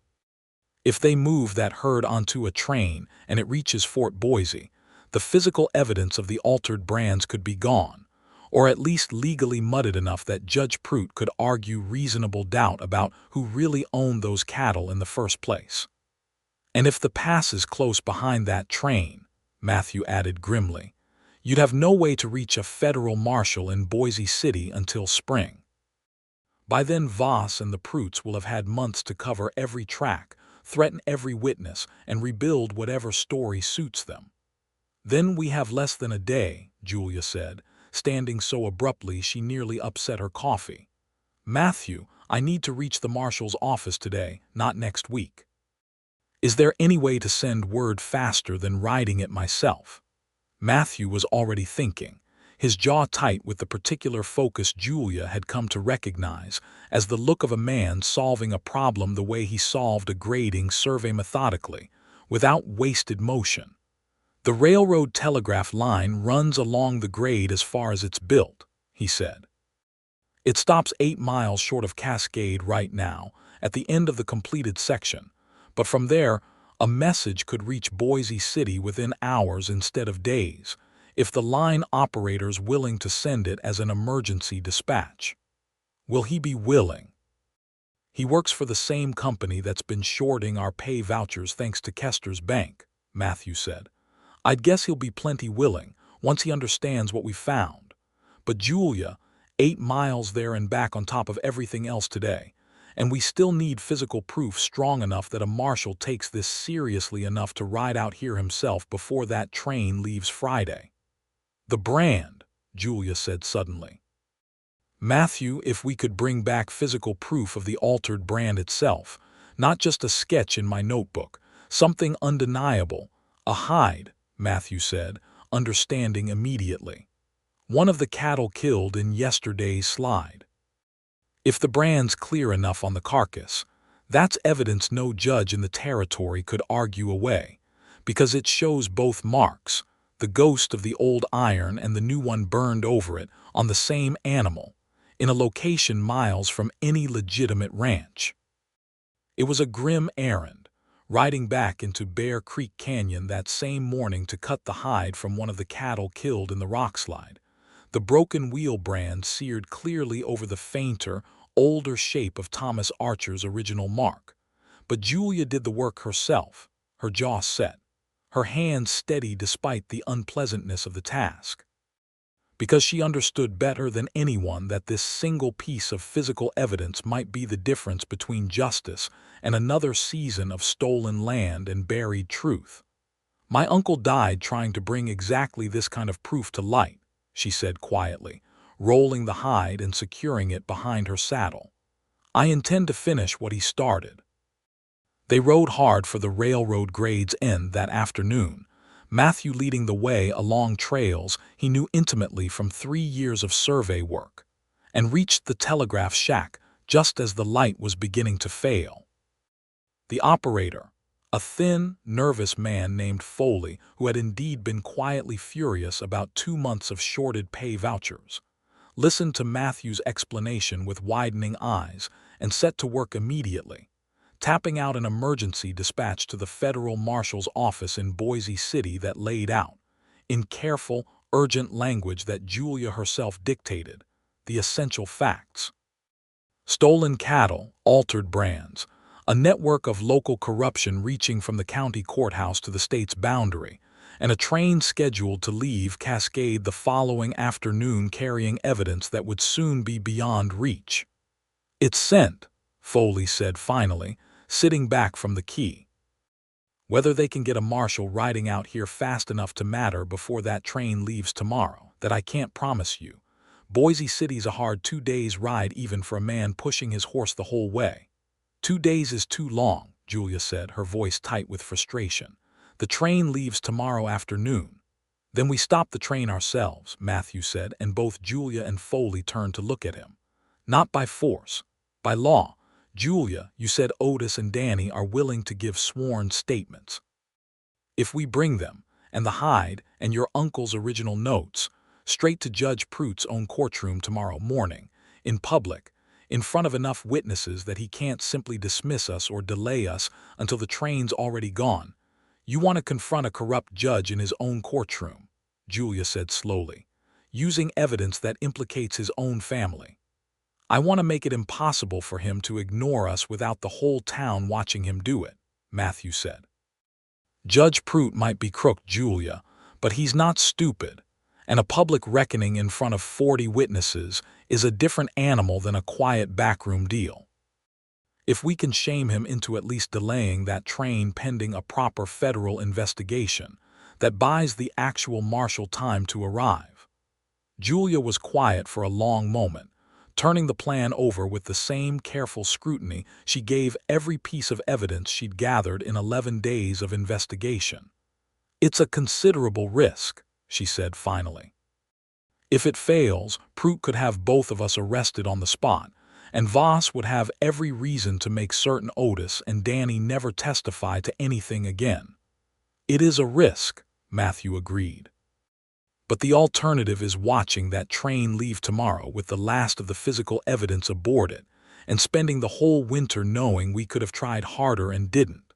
If they move that herd onto a train and it reaches Fort Boise, the physical evidence of the altered brands could be gone, or at least legally mudded enough that Judge Prout could argue reasonable doubt about who really owned those cattle in the first place. And if the pass is close behind that train," Matthew added grimly, "you'd have no way to reach a federal marshal in Boise City until spring. By then Voss and the Proots will have had months to cover every track, threaten every witness, and rebuild whatever story suits them." "Then we have less than a day," Julia said, standing so abruptly she nearly upset her coffee. "Matthew, I need to reach the marshal's office today, not next week. Is there any way to send word faster than riding it myself?" Matthew was already thinking, his jaw tight with the particular focus Julia had come to recognize as the look of a man solving a problem the way he solved a grading survey methodically, without wasted motion. "The railroad telegraph line runs along the grade as far as it's built," he said. "It stops 8 miles short of Cascade right now, at the end of the completed section, but from there, a message could reach Boise City within hours instead of days, if the line operator's willing to send it as an emergency dispatch." "Will he be willing?" "He works for the same company that's been shorting our pay vouchers thanks to Kester's bank," Matthew said. "I'd guess he'll be plenty willing, once he understands what we found. But Julia, 8 miles there and back on top of everything else today, and we still need physical proof strong enough that a marshal takes this seriously enough to ride out here himself before that train leaves Friday." "The brand," Julia said suddenly. "Matthew, if we could bring back physical proof of the altered brand itself, not just a sketch in my notebook, something undeniable, a hide," Matthew said, understanding immediately. "One of the cattle killed in yesterday's slide. If the brand's clear enough on the carcass, That's evidence no judge in the territory could argue away, because it shows both marks, the ghost of the old iron and the new one burned over it, on the same animal, in a location miles from any legitimate ranch. It was a grim errand, riding back into Bear Creek Canyon that same morning to cut the hide from one of the cattle killed in the rockslide, the broken wheel brand seared clearly over the fainter, older shape of Thomas Archer's original mark. But Julia did the work herself, her jaw set, her hands steady despite the unpleasantness of the task. Because she understood better than anyone that this single piece of physical evidence might be the difference between justice and another season of stolen land and buried truth. "My uncle died trying to bring exactly this kind of proof to light," she said quietly, rolling the hide and securing it behind her saddle. "I intend to finish what he started." They rode hard for the railroad grade's end that afternoon, Matthew leading the way along trails he knew intimately from 3 years of survey work, and reached the telegraph shack just as the light was beginning to fail. The operator, a thin, nervous man named Foley, who had indeed been quietly furious about 2 months of shorted pay vouchers, listened to Matthew's explanation with widening eyes and set to work immediately, tapping out an emergency dispatch to the federal marshal's office in Boise City that laid out, in careful, urgent language that Julia herself dictated, the essential facts. Stolen cattle, altered brands, a network of local corruption reaching from the county courthouse to the state's boundary, and a train scheduled to leave Cascade the following afternoon carrying evidence that would soon be beyond reach. "It's sent," Foley said finally, sitting back from the key. "Whether they can get a marshal riding out here fast enough to matter before that train leaves tomorrow, that I can't promise you. Boise City's a hard 2 days' ride even for a man pushing his horse the whole way." "2 days is too long," Julia said, her voice tight with frustration. "The train leaves tomorrow afternoon." "Then we stop the train ourselves," Matthew said, and both Julia and Foley turned to look at him. "Not by force. By law. Julia, you said Otis and Danny are willing to give sworn statements. If we bring them, and the hide, and your uncle's original notes, straight to Judge Pruitt's own courtroom tomorrow morning, in public, in front of enough witnesses that he can't simply dismiss us or delay us until the train's already gone. You want to confront a corrupt judge in his own courtroom," Julia said slowly, "using evidence that implicates his own family. I want to make it impossible for him to ignore us without the whole town watching him do it," Matthew said. "Judge Pruitt might be crooked, Julia, but he's not stupid, and a public reckoning in front of 40 witnesses is a different animal than a quiet backroom deal. If we can shame him into at least delaying that train pending a proper federal investigation that buys the actual marshal time to arrive." Julia was quiet for a long moment, turning the plan over with the same careful scrutiny she gave every piece of evidence she'd gathered in 11 days of investigation. "It's a considerable risk," she said finally. "If it fails, Pruitt could have both of us arrested on the spot, and Voss would have every reason to make certain Otis and Danny never testify to anything again." "It is a risk," Matthew agreed. "But the alternative is watching that train leave tomorrow with the last of the physical evidence aboard it, and spending the whole winter knowing we could have tried harder and didn't."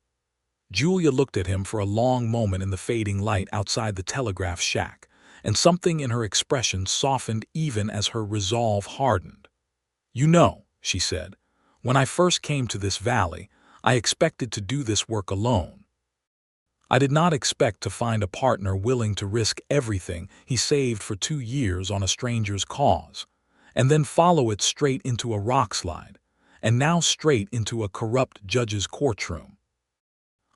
Julia looked at him for a long moment in the fading light outside the telegraph shack, and something in her expression softened even as her resolve hardened. "You know," she said, "when I first came to this valley, I expected to do this work alone. I did not expect to find a partner willing to risk everything he saved for 2 years on a stranger's cause, and then follow it straight into a rockslide, and now straight into a corrupt judge's courtroom.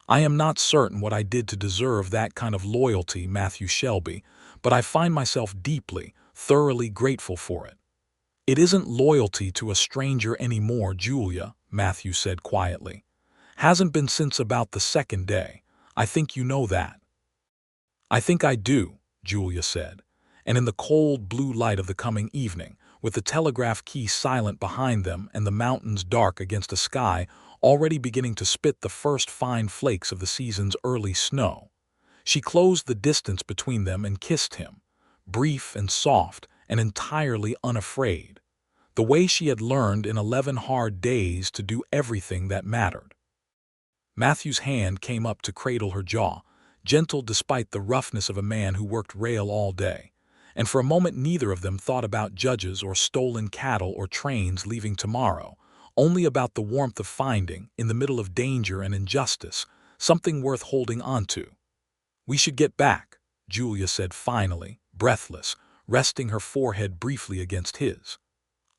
I am not certain what I did to deserve that kind of loyalty, Matthew Shelby, but I find myself deeply, thoroughly grateful for it." "It isn't loyalty to a stranger anymore, Julia," Matthew said quietly. "Hasn't been since about the 2nd day. I think you know that." "I think I do," Julia said, and in the cold blue light of the coming evening, with the telegraph key silent behind them and the mountains dark against a sky already beginning to spit the first fine flakes of the season's early snow. She closed the distance between them and kissed him, brief and soft and entirely unafraid, the way she had learned in 11 hard days to do everything that mattered. Matthew's hand came up to cradle her jaw, gentle despite the roughness of a man who worked rail all day, and for a moment neither of them thought about judges or stolen cattle or trains leaving tomorrow, only about the warmth of finding, in the middle of danger and injustice, something worth holding on to. "We should get back," Julia said finally, breathless, resting her forehead briefly against his.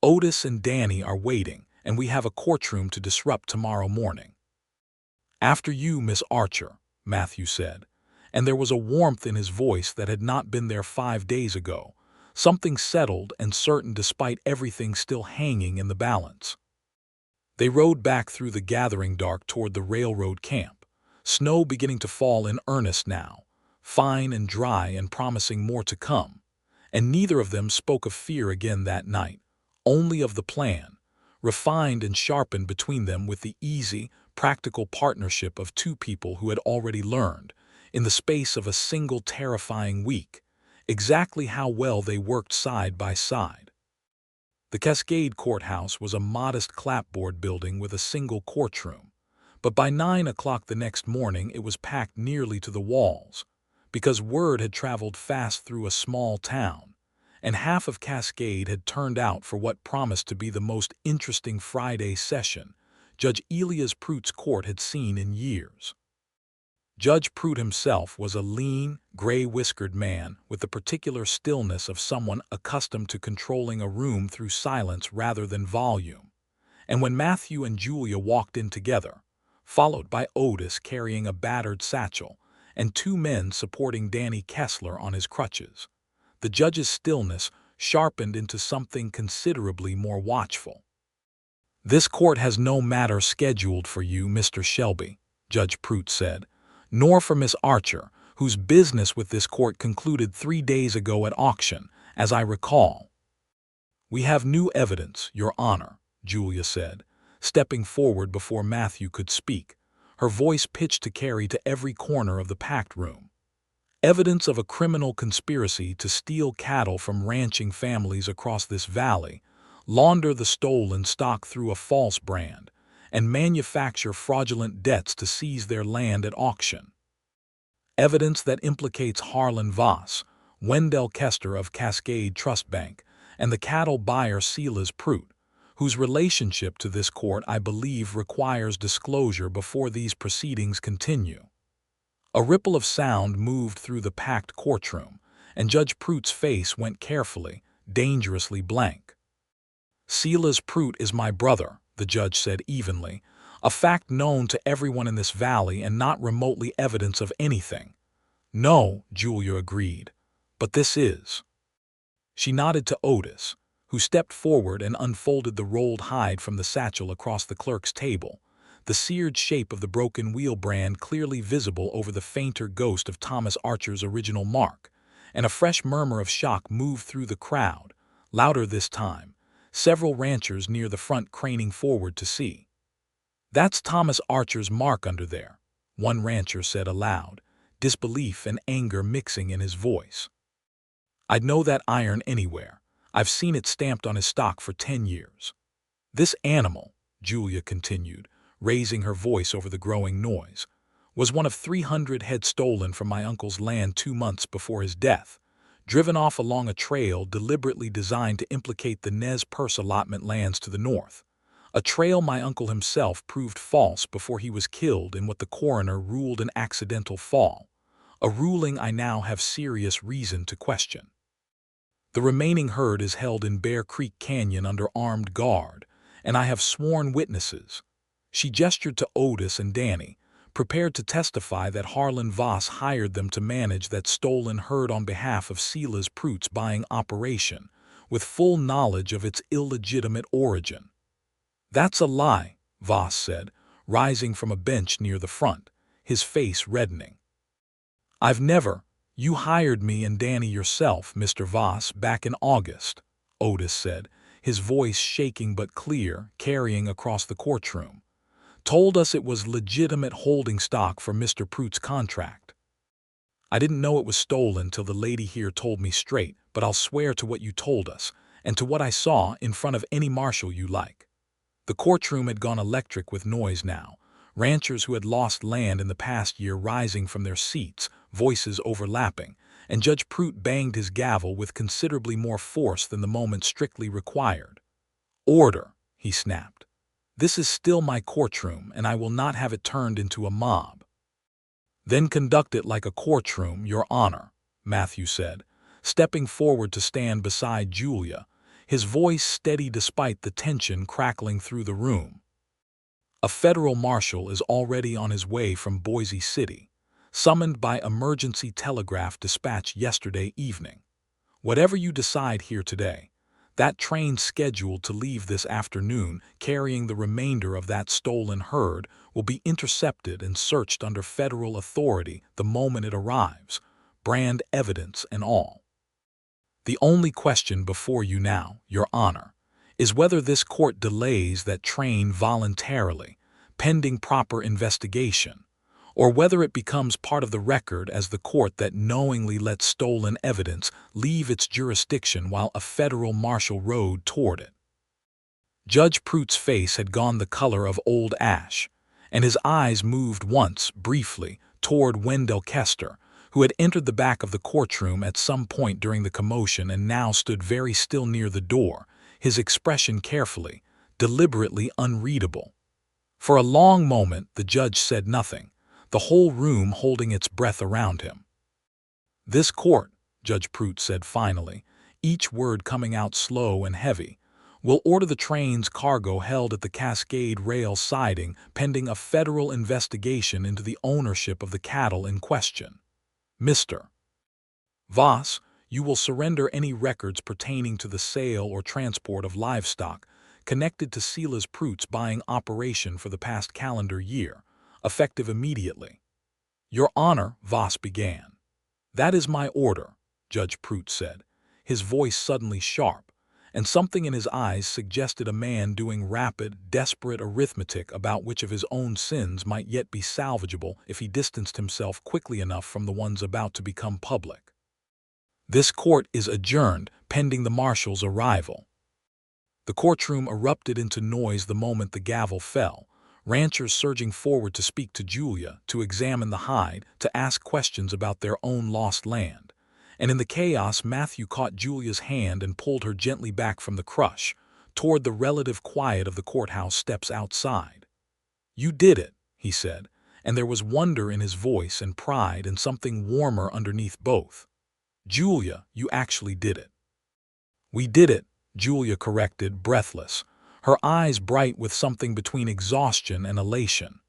"Otis and Danny are waiting, and we have a courtroom to disrupt tomorrow morning." "After you, Miss Archer," Matthew said, and there was a warmth in his voice that had not been there 5 days ago, something settled and certain despite everything still hanging in the balance. They rode back through the gathering dark toward the railroad camp, snow beginning to fall in earnest now, fine and dry and promising more to come, and neither of them spoke of fear again that night, only of the plan, refined and sharpened between them with the easy, practical partnership of two people who had already learned, in the space of a single terrifying week, exactly how well they worked side by side. The Cascade Courthouse was a modest clapboard building with a single courtroom, but by 9 o'clock the next morning it was packed nearly to the walls, because word had traveled fast through a small town, and half of Cascade had turned out for what promised to be the most interesting Friday session Judge Elias Pruitt's court had seen in years. Judge Pruitt himself was a lean, gray-whiskered man with the particular stillness of someone accustomed to controlling a room through silence rather than volume, and when Matthew and Julia walked in together, followed by Otis carrying a battered satchel and 2 men supporting Danny Kessler on his crutches, the judge's stillness sharpened into something considerably more watchful. "This court has no matter scheduled for you, Mr. Shelby," Judge Pruitt said, "nor for Miss Archer, whose business with this court concluded 3 days ago at auction, as I recall." "We have new evidence, Your Honor," Julia said, stepping forward before Matthew could speak, her voice pitched to carry to every corner of the packed room. "Evidence of a criminal conspiracy to steal cattle from ranching families across this valley, launder the stolen stock through a false brand, and manufacture fraudulent debts to seize their land at auction. Evidence that implicates Harlan Voss, Wendell Kester of Cascade Trust Bank, and the cattle buyer Silas Pruitt, whose relationship to this court I believe requires disclosure before these proceedings continue." A ripple of sound moved through the packed courtroom, and Judge Pruitt's face went carefully, dangerously blank. "Silas Pruitt is my brother," the judge said evenly, "a fact known to everyone in this valley and not remotely evidence of anything." "No," Julia agreed, "but this is." She nodded to Otis, who stepped forward and unfolded the rolled hide from the satchel across the clerk's table, the seared shape of the broken wheel brand clearly visible over the fainter ghost of Thomas Archer's original mark, and a fresh murmur of shock moved through the crowd, louder this time, several ranchers near the front craning forward to see. "That's Thomas Archer's mark under there," one rancher said aloud, disbelief and anger mixing in his voice. "I'd know that iron anywhere. I've seen it stamped on his stock for 10 years. This animal," Julia continued, raising her voice over the growing noise, "was one of 300 head stolen from my uncle's land 2 months before his death, driven off along a trail deliberately designed to implicate the Nez Perce allotment lands to the north, a trail my uncle himself proved false before he was killed in what the coroner ruled an accidental fall, a ruling I now have serious reason to question. The remaining herd is held in Bear Creek Canyon under armed guard, and I have sworn witnesses." She gestured to Otis and Danny, prepared to testify that Harlan Voss hired them to manage that stolen herd on behalf of Silas Pruitt's buying operation, with full knowledge of its illegitimate origin. "That's a lie," Voss said, rising from a bench near the front, his face reddening. "I've never—" "You hired me and Danny yourself, Mr. Voss, back in August," Otis said, his voice shaking but clear, carrying across the courtroom, Told us it was legitimate holding stock for Mr. Pruitt's contract. I didn't know it was stolen till the lady here told me straight, but I'll swear to what you told us, and to what I saw in front of any marshal you like." The courtroom had gone electric with noise now. Ranchers who had lost land in the past year rising from their seats, voices overlapping, and Judge Pruitt banged his gavel with considerably more force than the moment strictly required. "Order," he snapped. "This is still my courtroom, and I will not have it turned into a mob." "Then conduct it like a courtroom, Your Honor," Matthew said, stepping forward to stand beside Julia, his voice steady despite the tension crackling through the room. "A federal marshal is already on his way from Boise City, summoned by emergency telegraph dispatch yesterday evening. Whatever you decide here today, that train scheduled to leave this afternoon carrying the remainder of that stolen herd will be intercepted and searched under federal authority the moment it arrives, brand evidence and all. The only question before you now, Your Honor, is whether this court delays that train voluntarily, pending proper investigation, or whether it becomes part of the record as the court that knowingly let stolen evidence leave its jurisdiction while a federal marshal rode toward it." Judge Pruitt's face had gone the color of old ash, and his eyes moved once, briefly, toward Wendell Kester, who had entered the back of the courtroom at some point during the commotion and now stood very still near the door, his expression carefully, deliberately unreadable. For a long moment the judge said nothing, the whole room holding its breath around him. "This court," Judge Pruitt said finally, each word coming out slow and heavy, "will order the train's cargo held at the Cascade Rail siding pending a federal investigation into the ownership of the cattle in question. Mr. Voss, you will surrender any records pertaining to the sale or transport of livestock connected to Silas Pruitt's buying operation for the past calendar year, effective immediately." "Your Honor," Voss began. "That is my order," Judge Pruitt said, his voice suddenly sharp, and something in his eyes suggested a man doing rapid, desperate arithmetic about which of his own sins might yet be salvageable if he distanced himself quickly enough from the ones about to become public. "This court is adjourned pending the marshal's arrival." The courtroom erupted into noise the moment the gavel fell, ranchers surging forward to speak to Julia, to examine the hide, to ask questions about their own lost land. And in the chaos Matthew caught Julia's hand and pulled her gently back from the crush, toward the relative quiet of the courthouse steps outside. "You did it," he said, and there was wonder in his voice and pride and something warmer underneath both. "Julia, you actually did it." "We did it," Julia corrected, breathless, her eyes bright with something between exhaustion and elation.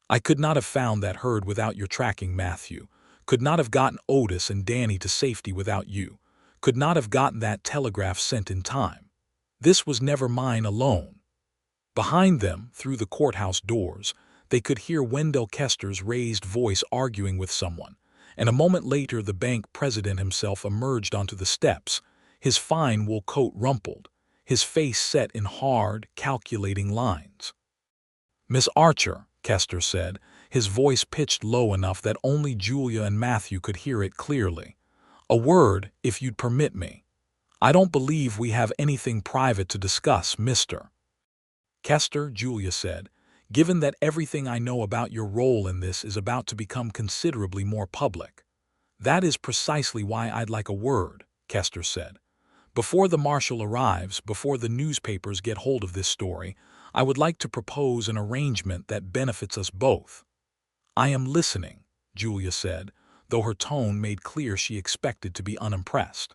"I could not have found that herd without your tracking, Matthew. Could not have gotten Otis and Danny to safety without you. Could not have gotten that telegraph sent in time. This was never mine alone." Behind them, through the courthouse doors, they could hear Wendell Kester's raised voice arguing with someone, and a moment later the bank president himself emerged onto the steps, his fine wool coat rumpled, his face set in hard, calculating lines. "Miss Archer," Kester said, his voice pitched low enough that only Julia and Matthew could hear it clearly. "A word, if you'd permit me. I don't believe we have anything private to discuss, Mr. Kester," Julia said, "given that everything I know about your role in this is about to become considerably more public." "That is precisely why I'd like a word," Kester said. "Before the marshal arrives, before the newspapers get hold of this story, I would like to propose an arrangement that benefits us both." "I am listening," Julia said, though her tone made clear she expected to be unimpressed.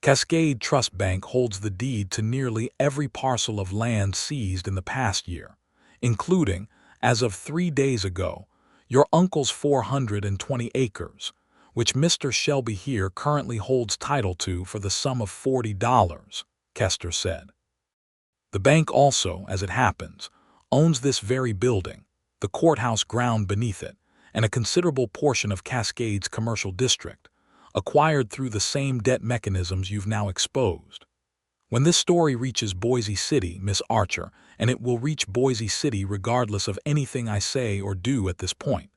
"Cascade Trust Bank holds the deed to nearly every parcel of land seized in the past year, including, as of 3 days ago, your uncle's 420 acres, which Mr. Shelby here currently holds title to for the sum of $40, Kester said. "The bank also, as it happens, owns this very building, the courthouse ground beneath it, and a considerable portion of Cascade's commercial district, acquired through the same debt mechanisms you've now exposed." When this story reaches Boise City, Miss Archer, and it will reach Boise City regardless of anything I say or do at this point,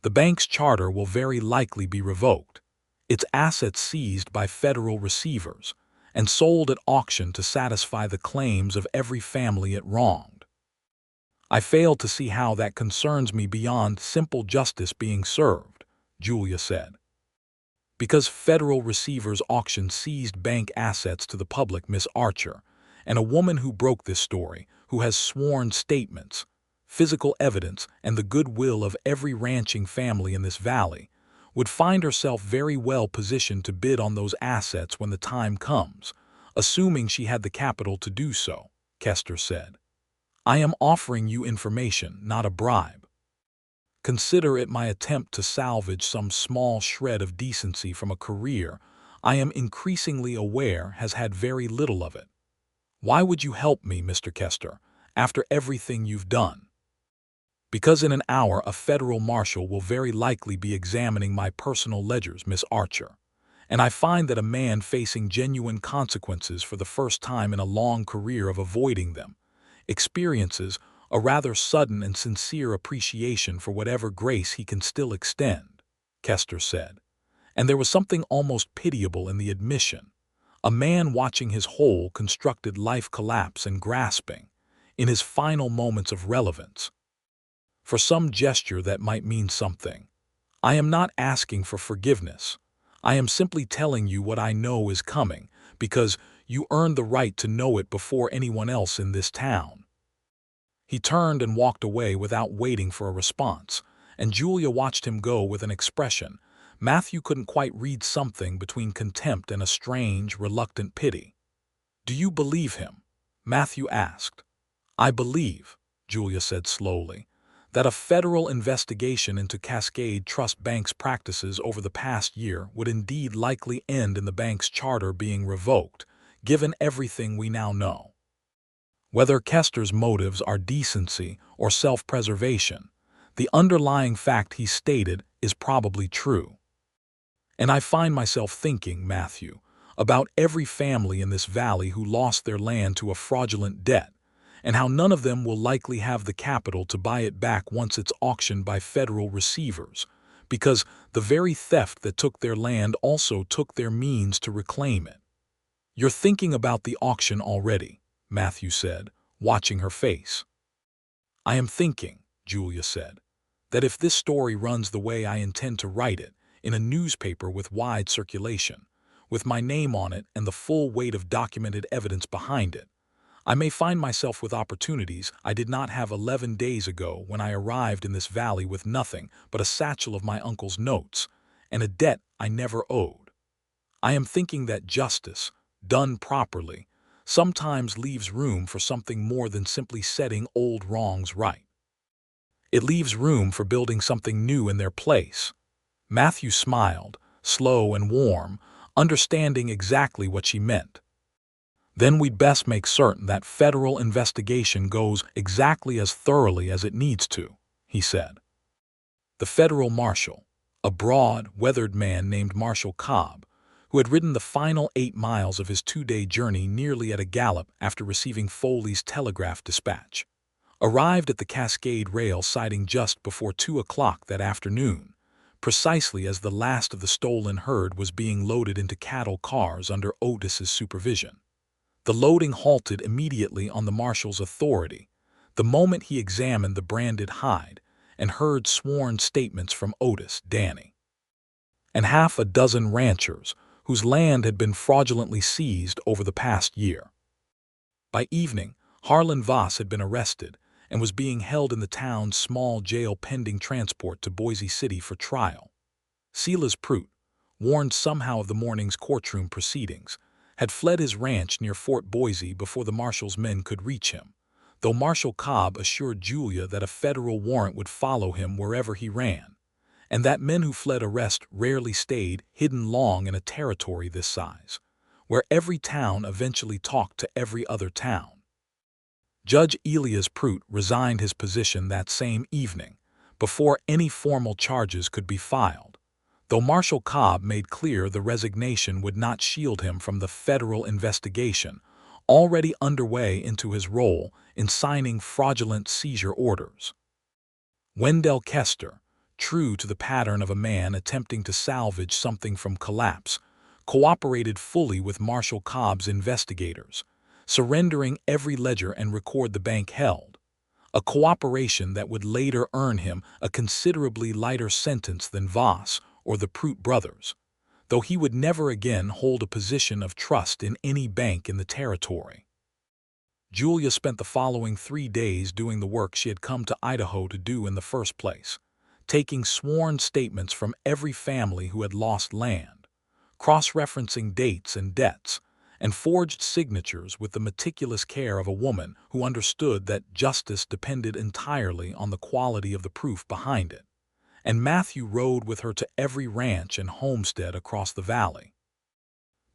the bank's charter will very likely be revoked, its assets seized by federal receivers, and sold at auction to satisfy the claims of every family it wronged. I fail to see how that concerns me beyond simple justice being served, Julia said. Because federal receivers auctioned seized bank assets to the public, Miss Archer, and a woman who broke this story, who has sworn statements, physical evidence, and the goodwill of every ranching family in this valley, would find herself very well positioned to bid on those assets when the time comes, assuming she had the capital to do so, Kester said. I am offering you information, not a bribe. Consider it my attempt to salvage some small shred of decency from a career I am increasingly aware has had very little of it. Why would you help me, Mr. Kester, after everything you've done? Because in an hour a federal marshal will very likely be examining my personal ledgers, Miss Archer, and I find that a man facing genuine consequences for the first time in a long career of avoiding them experiences a rather sudden and sincere appreciation for whatever grace he can still extend, Kester said, and there was something almost pitiable in the admission, a man watching his whole constructed life collapse and grasping, in his final moments of relevance, for some gesture that might mean something. I am not asking for forgiveness. I am simply telling you what I know is coming, because you earned the right to know it before anyone else in this town. He turned and walked away without waiting for a response, and Julia watched him go with an expression Matthew couldn't quite read, something between contempt and a strange, reluctant pity. Do you believe him? Matthew asked. I believe, Julia said slowly, that a federal investigation into Cascade Trust Bank's practices over the past year would indeed likely end in the bank's charter being revoked, given everything we now know. Whether Kester's motives are decency or self-preservation, the underlying fact he stated is probably true. And I find myself thinking, Matthew, about every family in this valley who lost their land to a fraudulent debt, and how none of them will likely have the capital to buy it back once it's auctioned by federal receivers, because the very theft that took their land also took their means to reclaim it. You're thinking about the auction already, Matthew said, watching her face. I am thinking, Julia said, that if this story runs the way I intend to write it, in a newspaper with wide circulation, with my name on it and the full weight of documented evidence behind it, I may find myself with opportunities I did not have 11 days ago when I arrived in this valley with nothing but a satchel of my uncle's notes and a debt I never owed. I am thinking that justice, done properly, sometimes leaves room for something more than simply setting old wrongs right. It leaves room for building something new in their place. Matthew smiled, slow and warm, understanding exactly what she meant. Then we'd best make certain that federal investigation goes exactly as thoroughly as it needs to, he said. The federal marshal, a broad, weathered man named Marshal Cobb, who had ridden the final 8 miles of his 2-day journey nearly at a gallop after receiving Foley's telegraph dispatch, arrived at the Cascade Rail siding just before 2 o'clock that afternoon, precisely as the last of the stolen herd was being loaded into cattle cars under Otis's supervision. The loading halted immediately on the marshal's authority, the moment he examined the branded hide and heard sworn statements from Otis, Danny, and half a dozen ranchers whose land had been fraudulently seized over the past year. By evening, Harlan Voss had been arrested and was being held in the town's small jail pending transport to Boise City for trial. Silas Prout, warned somehow of the morning's courtroom proceedings, had fled his ranch near Fort Boise before the marshal's men could reach him, though Marshal Cobb assured Julia that a federal warrant would follow him wherever he ran, and that men who fled arrest rarely stayed hidden long in a territory this size, where every town eventually talked to every other town. Judge Elias Prout resigned his position that same evening, before any formal charges could be filed, though Marshal Cobb made clear the resignation would not shield him from the federal investigation, already underway into his role in signing fraudulent seizure orders. Wendell Kester, true to the pattern of a man attempting to salvage something from collapse, cooperated fully with Marshal Cobb's investigators, surrendering every ledger and record the bank held, a cooperation that would later earn him a considerably lighter sentence than Voss or the Prout brothers, though he would never again hold a position of trust in any bank in the territory. Julia spent the following 3 days doing the work she had come to Idaho to do in the first place, taking sworn statements from every family who had lost land, cross-referencing dates and debts, and forged signatures with the meticulous care of a woman who understood that justice depended entirely on the quality of the proof behind it. And Matthew rode with her to every ranch and homestead across the valley.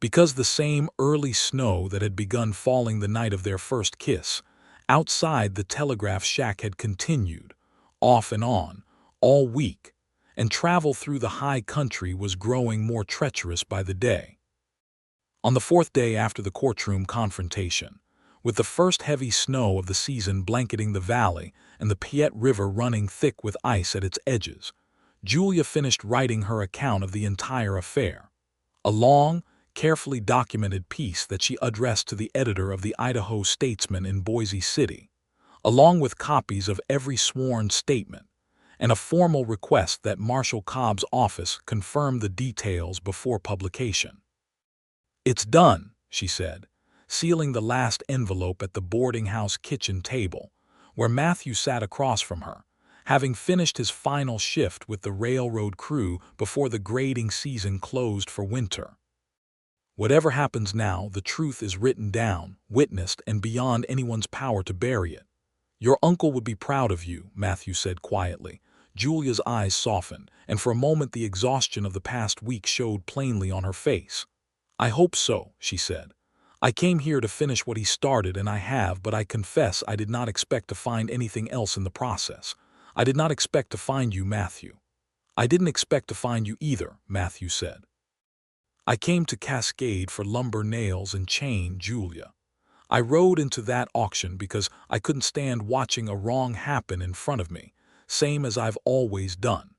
Because the same early snow that had begun falling the night of their first kiss, outside the telegraph shack had continued, off and on, all week, and travel through the high country was growing more treacherous by the day. On the 4th day after the courtroom confrontation, with the first heavy snow of the season blanketing the valley and the Piet River running thick with ice at its edges, Julia finished writing her account of the entire affair, a long, carefully documented piece that she addressed to the editor of the Idaho Statesman in Boise City, along with copies of every sworn statement, and a formal request that Marshal Cobb's office confirm the details before publication. "It's done," she said, sealing the last envelope at the boarding house kitchen table, where Matthew sat across from her, having finished his final shift with the railroad crew before the grading season closed for winter. "Whatever happens now, the truth is written down, witnessed, and beyond anyone's power to bury it. Your uncle would be proud of you," Matthew said quietly. Julia's eyes softened, and for a moment the exhaustion of the past week showed plainly on her face. "I hope so," she said. "I came here to finish what he started, and I have, but I confess I did not expect to find anything else in the process. I did not expect to find you, Matthew." "I didn't expect to find you either," Matthew said. "I came to Cascade for lumber, nails, and chain, Julia. I rode into that auction because I couldn't stand watching a wrong happen in front of me, same as I've always done.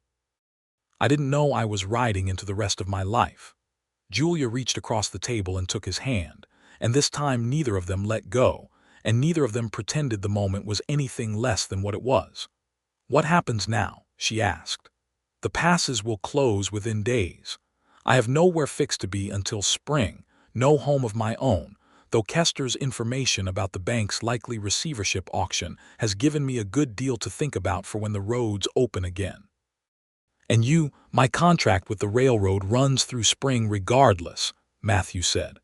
I didn't know I was riding into the rest of my life." Julia reached across the table and took his hand, and this time neither of them let go, and neither of them pretended the moment was anything less than what it was. "What happens now?" she asked. "The passes will close within days. I have nowhere fixed to be until spring, no home of my own, though Kester's information about the bank's likely receivership auction has given me a good deal to think about for when the roads open again." "And you, my contract with the railroad runs through spring regardless," Matthew said.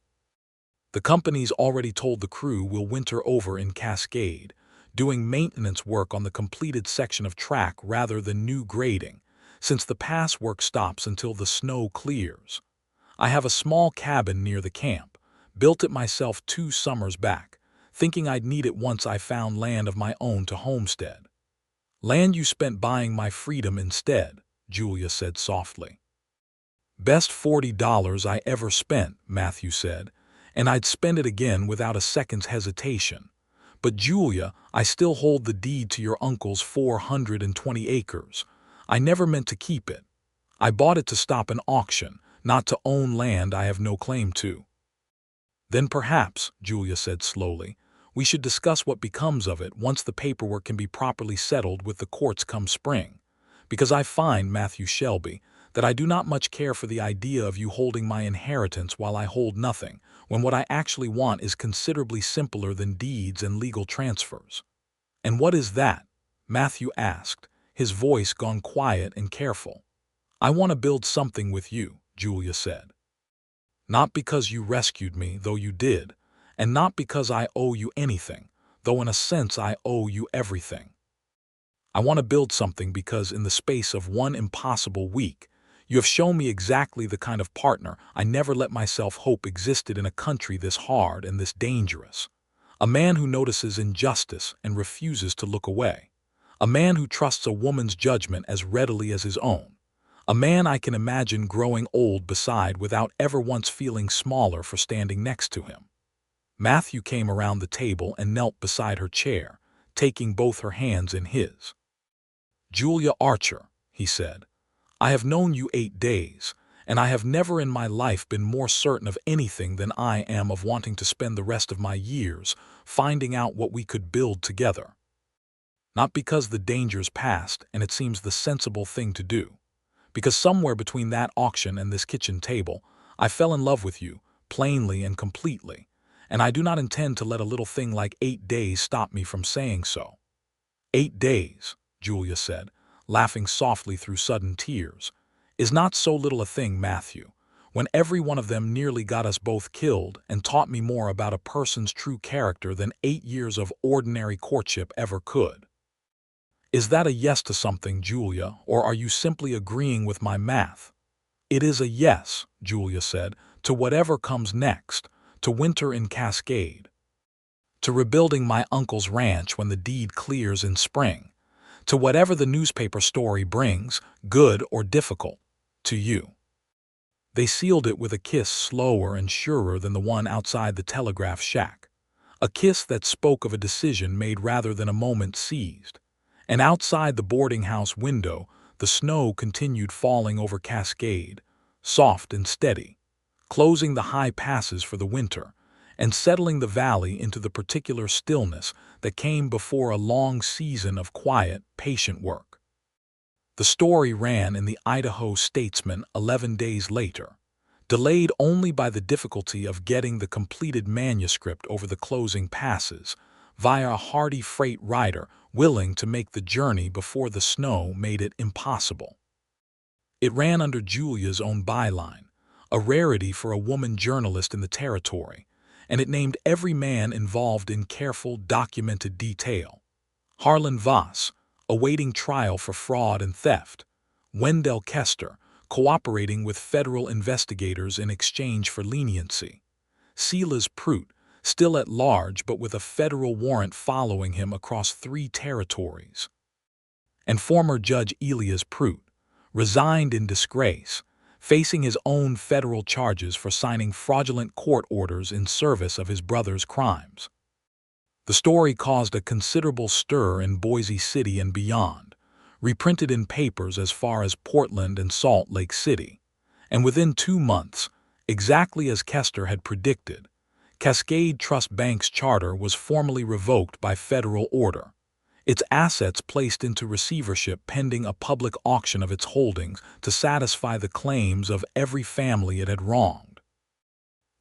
"The company's already told the crew we'll winter over in Cascade, doing maintenance work on the completed section of track rather than new grading, since the pass work stops until the snow clears. I have a small cabin near the camp, built it myself 2 summers back, thinking I'd need it once I found land of my own to homestead." "Land you spent buying my freedom instead," Julia said softly. "Best $40 I ever spent," Matthew said, "and I'd spend it again without a second's hesitation. But Julia, I still hold the deed to your uncle's 420 acres. I never meant to keep it. I bought it to stop an auction, not to own land I have no claim to." "Then perhaps," Julia said slowly, "we should discuss what becomes of it once the paperwork can be properly settled with the courts come spring. Because I find, Matthew Shelby, that I do not much care for the idea of you holding my inheritance while I hold nothing, when what I actually want is considerably simpler than deeds and legal transfers." "And what is that?" Matthew asked, his voice gone quiet and careful. "I want to build something with you," Julia said. "Not because you rescued me, though you did, and not because I owe you anything, though in a sense I owe you everything. I want to build something because in the space of 1 impossible week, you have shown me exactly the kind of partner I never let myself hope existed in a country this hard and this dangerous. A man who notices injustice and refuses to look away. A man who trusts a woman's judgment as readily as his own. A man I can imagine growing old beside without ever once feeling smaller for standing next to him." Matthew came around the table and knelt beside her chair, taking both her hands in his. "Julia Archer," he said, "I have known you 8 days, and I have never in my life been more certain of anything than I am of wanting to spend the rest of my years finding out what we could build together. Not because the danger's past and it seems the sensible thing to do, because somewhere between that auction and this kitchen table, I fell in love with you, plainly and completely, and I do not intend to let a little thing like 8 days stop me from saying so." "8 days," Julia said, laughing softly through sudden tears, "is not so little a thing, Matthew, when every one of them nearly got us both killed and taught me more about a person's true character than 8 years of ordinary courtship ever could." "Is that a yes to something, Julia, or are you simply agreeing with my math?" "It is a yes," Julia said, "to whatever comes next, to winter in Cascade, to rebuilding my uncle's ranch when the deed clears in spring, to whatever the newspaper story brings, good or difficult, to you." They sealed it with a kiss slower and surer than the one outside the telegraph shack, a kiss that spoke of a decision made rather than a moment seized. And outside the boarding house window, the snow continued falling over Cascade, soft and steady, closing the high passes for the winter, and settling the valley into the particular stillness that came before a long season of quiet, patient work. The story ran in the Idaho Statesman 11 days later, delayed only by the difficulty of getting the completed manuscript over the closing passes, via a hardy freight rider willing to make the journey before the snow made it impossible. It ran under Julia's own byline, a rarity for a woman journalist in the territory, and it named every man involved in careful, documented detail. Harlan Voss, awaiting trial for fraud and theft; Wendell Kester, cooperating with federal investigators in exchange for leniency; Silas Prout, still at large but with a federal warrant following him across 3 territories; and former Judge Elias Prout, resigned in disgrace, facing his own federal charges for signing fraudulent court orders in service of his brother's crimes. The story caused a considerable stir in Boise City and beyond, reprinted in papers as far as Portland and Salt Lake City, and within 2 months, exactly as Kester had predicted, Cascade Trust Bank's charter was formally revoked by federal order, its assets placed into receivership pending a public auction of its holdings to satisfy the claims of every family it had wronged.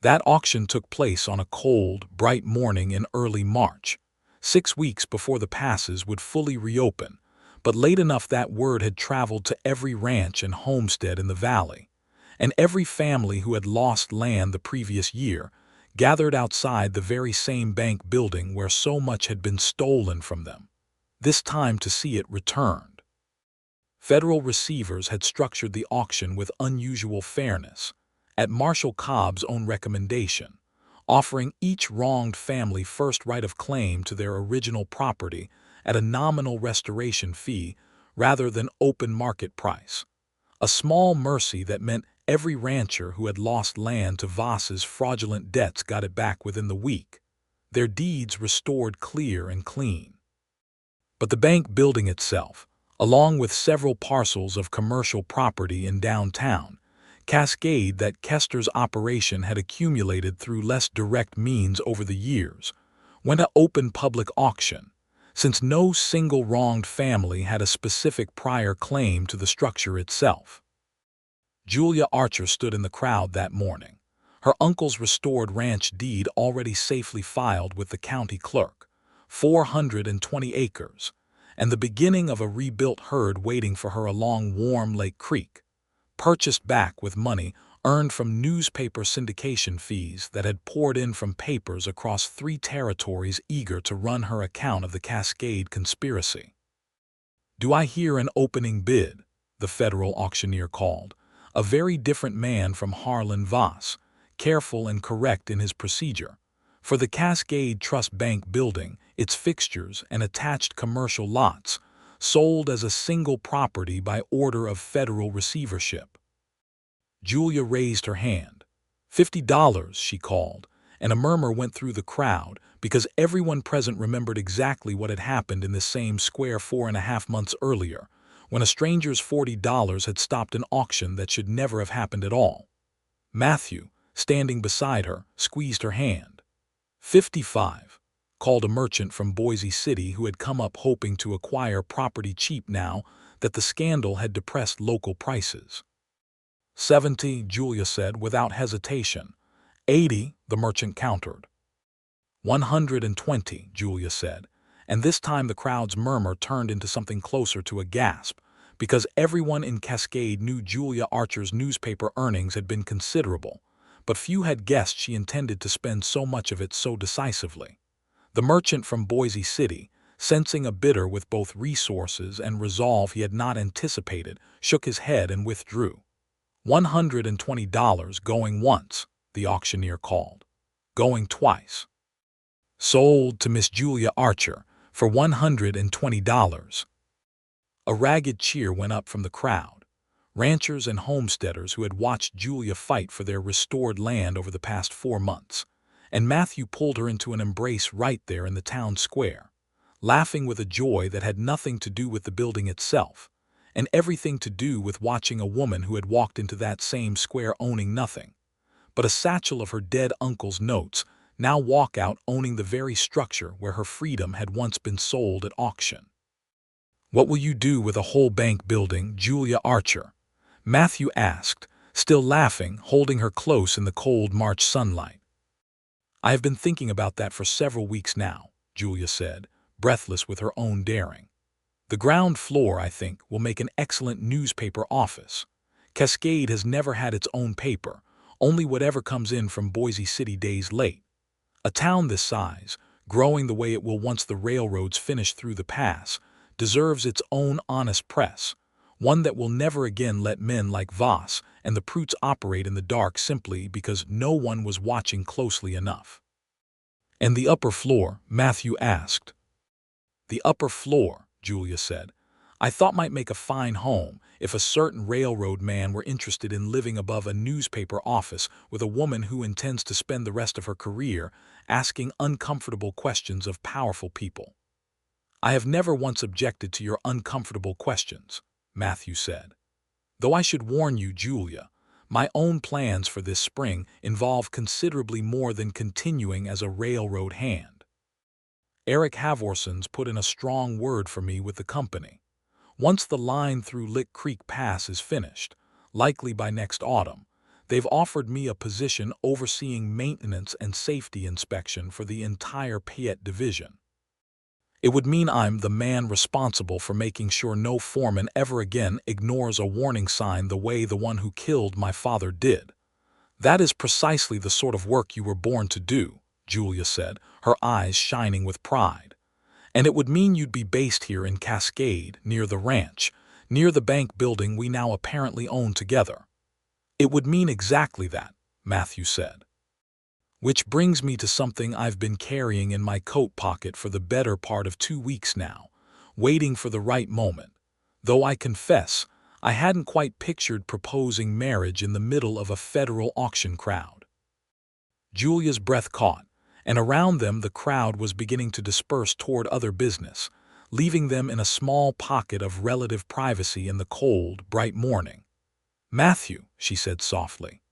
That auction took place on a cold, bright morning in early March, 6 weeks before the passes would fully reopen, but late enough that word had traveled to every ranch and homestead in the valley, and every family who had lost land the previous year gathered outside the very same bank building where so much had been stolen from them, this time to see it returned. Federal receivers had structured the auction with unusual fairness, at Marshall Cobb's own recommendation, offering each wronged family first right of claim to their original property at a nominal restoration fee rather than open market price, a small mercy that meant every rancher who had lost land to Voss's fraudulent debts got it back within the week, their deeds restored clear and clean. But the bank building itself, along with several parcels of commercial property in downtown Cascade that Kester's operation had accumulated through less direct means over the years, went to open public auction, since no single wronged family had a specific prior claim to the structure itself. Julia Archer stood in the crowd that morning, her uncle's restored ranch deed already safely filed with the county clerk, 420 acres, and the beginning of a rebuilt herd waiting for her along Warm Lake Creek, purchased back with money earned from newspaper syndication fees that had poured in from papers across 3 territories eager to run her account of the Cascade conspiracy. "Do I hear an opening bid?" the federal auctioneer called, a very different man from Harlan Voss, careful and correct in his procedure, for the Cascade Trust Bank building, its fixtures and attached commercial lots, sold as a single property by order of federal receivership. Julia raised her hand. $50, she called, and a murmur went through the crowd because everyone present remembered exactly what had happened in this same square 4.5 months earlier, when a stranger's $40 had stopped an auction that should never have happened at all. Matthew, standing beside her, squeezed her hand. 55, called a merchant from Boise City who had come up hoping to acquire property cheap now that the scandal had depressed local prices. 70, Julia said without hesitation. 80, the merchant countered. 120, Julia said, and this time the crowd's murmur turned into something closer to a gasp, because everyone in Cascade knew Julia Archer's newspaper earnings had been considerable, but few had guessed she intended to spend so much of it so decisively. The merchant from Boise City, sensing a bidder with both resources and resolve he had not anticipated, shook his head and withdrew. $120 going once, the auctioneer called. Going twice. Sold to Miss Julia Archer for $120. A ragged cheer went up from the crowd. Ranchers and homesteaders who had watched Julia fight for their restored land over the past 4 months, and Matthew pulled her into an embrace right there in the town square, laughing with a joy that had nothing to do with the building itself, and everything to do with watching a woman who had walked into that same square owning nothing but a satchel of her dead uncle's notes, now walk out owning the very structure where her freedom had once been sold at auction. "What will you do with a whole bank building, Julia Archer?" Matthew asked, still laughing, holding her close in the cold March sunlight. "I have been thinking about that for several weeks now," Julia said, breathless with her own daring. "The ground floor, I think, will make an excellent newspaper office. Cascade has never had its own paper, only whatever comes in from Boise City days late. A town this size, growing the way it will once the railroads finish through the pass, deserves its own honest press, one that will never again let men like Voss and the Prutes operate in the dark simply because no one was watching closely enough." "And the upper floor?" Matthew asked. "The upper floor," Julia said, "I thought might make a fine home if a certain railroad man were interested in living above a newspaper office with a woman who intends to spend the rest of her career asking uncomfortable questions of powerful people." "I have never once objected to your uncomfortable questions," Matthew said. "Though I should warn you, Julia, my own plans for this spring involve considerably more than continuing as a railroad hand. Eric Havorson's put in a strong word for me with the company. Once the line through Lick Creek Pass is finished, likely by next autumn, they've offered me a position overseeing maintenance and safety inspection for the entire Payette Division. It would mean I'm the man responsible for making sure no foreman ever again ignores a warning sign the way the one who killed my father did. That is precisely the sort of work you were born to do," Julia said, her eyes shining with pride. "And it would mean you'd be based here in Cascade, near the ranch, near the bank building we now apparently own together." "It would mean exactly that," Matthew said. "Which brings me to something I've been carrying in my coat pocket for the better part of 2 weeks now, waiting for the right moment, though I confess I hadn't quite pictured proposing marriage in the middle of a federal auction crowd." Julia's breath caught, and around them the crowd was beginning to disperse toward other business, leaving them in a small pocket of relative privacy in the cold, bright morning. "Matthew," she said softly.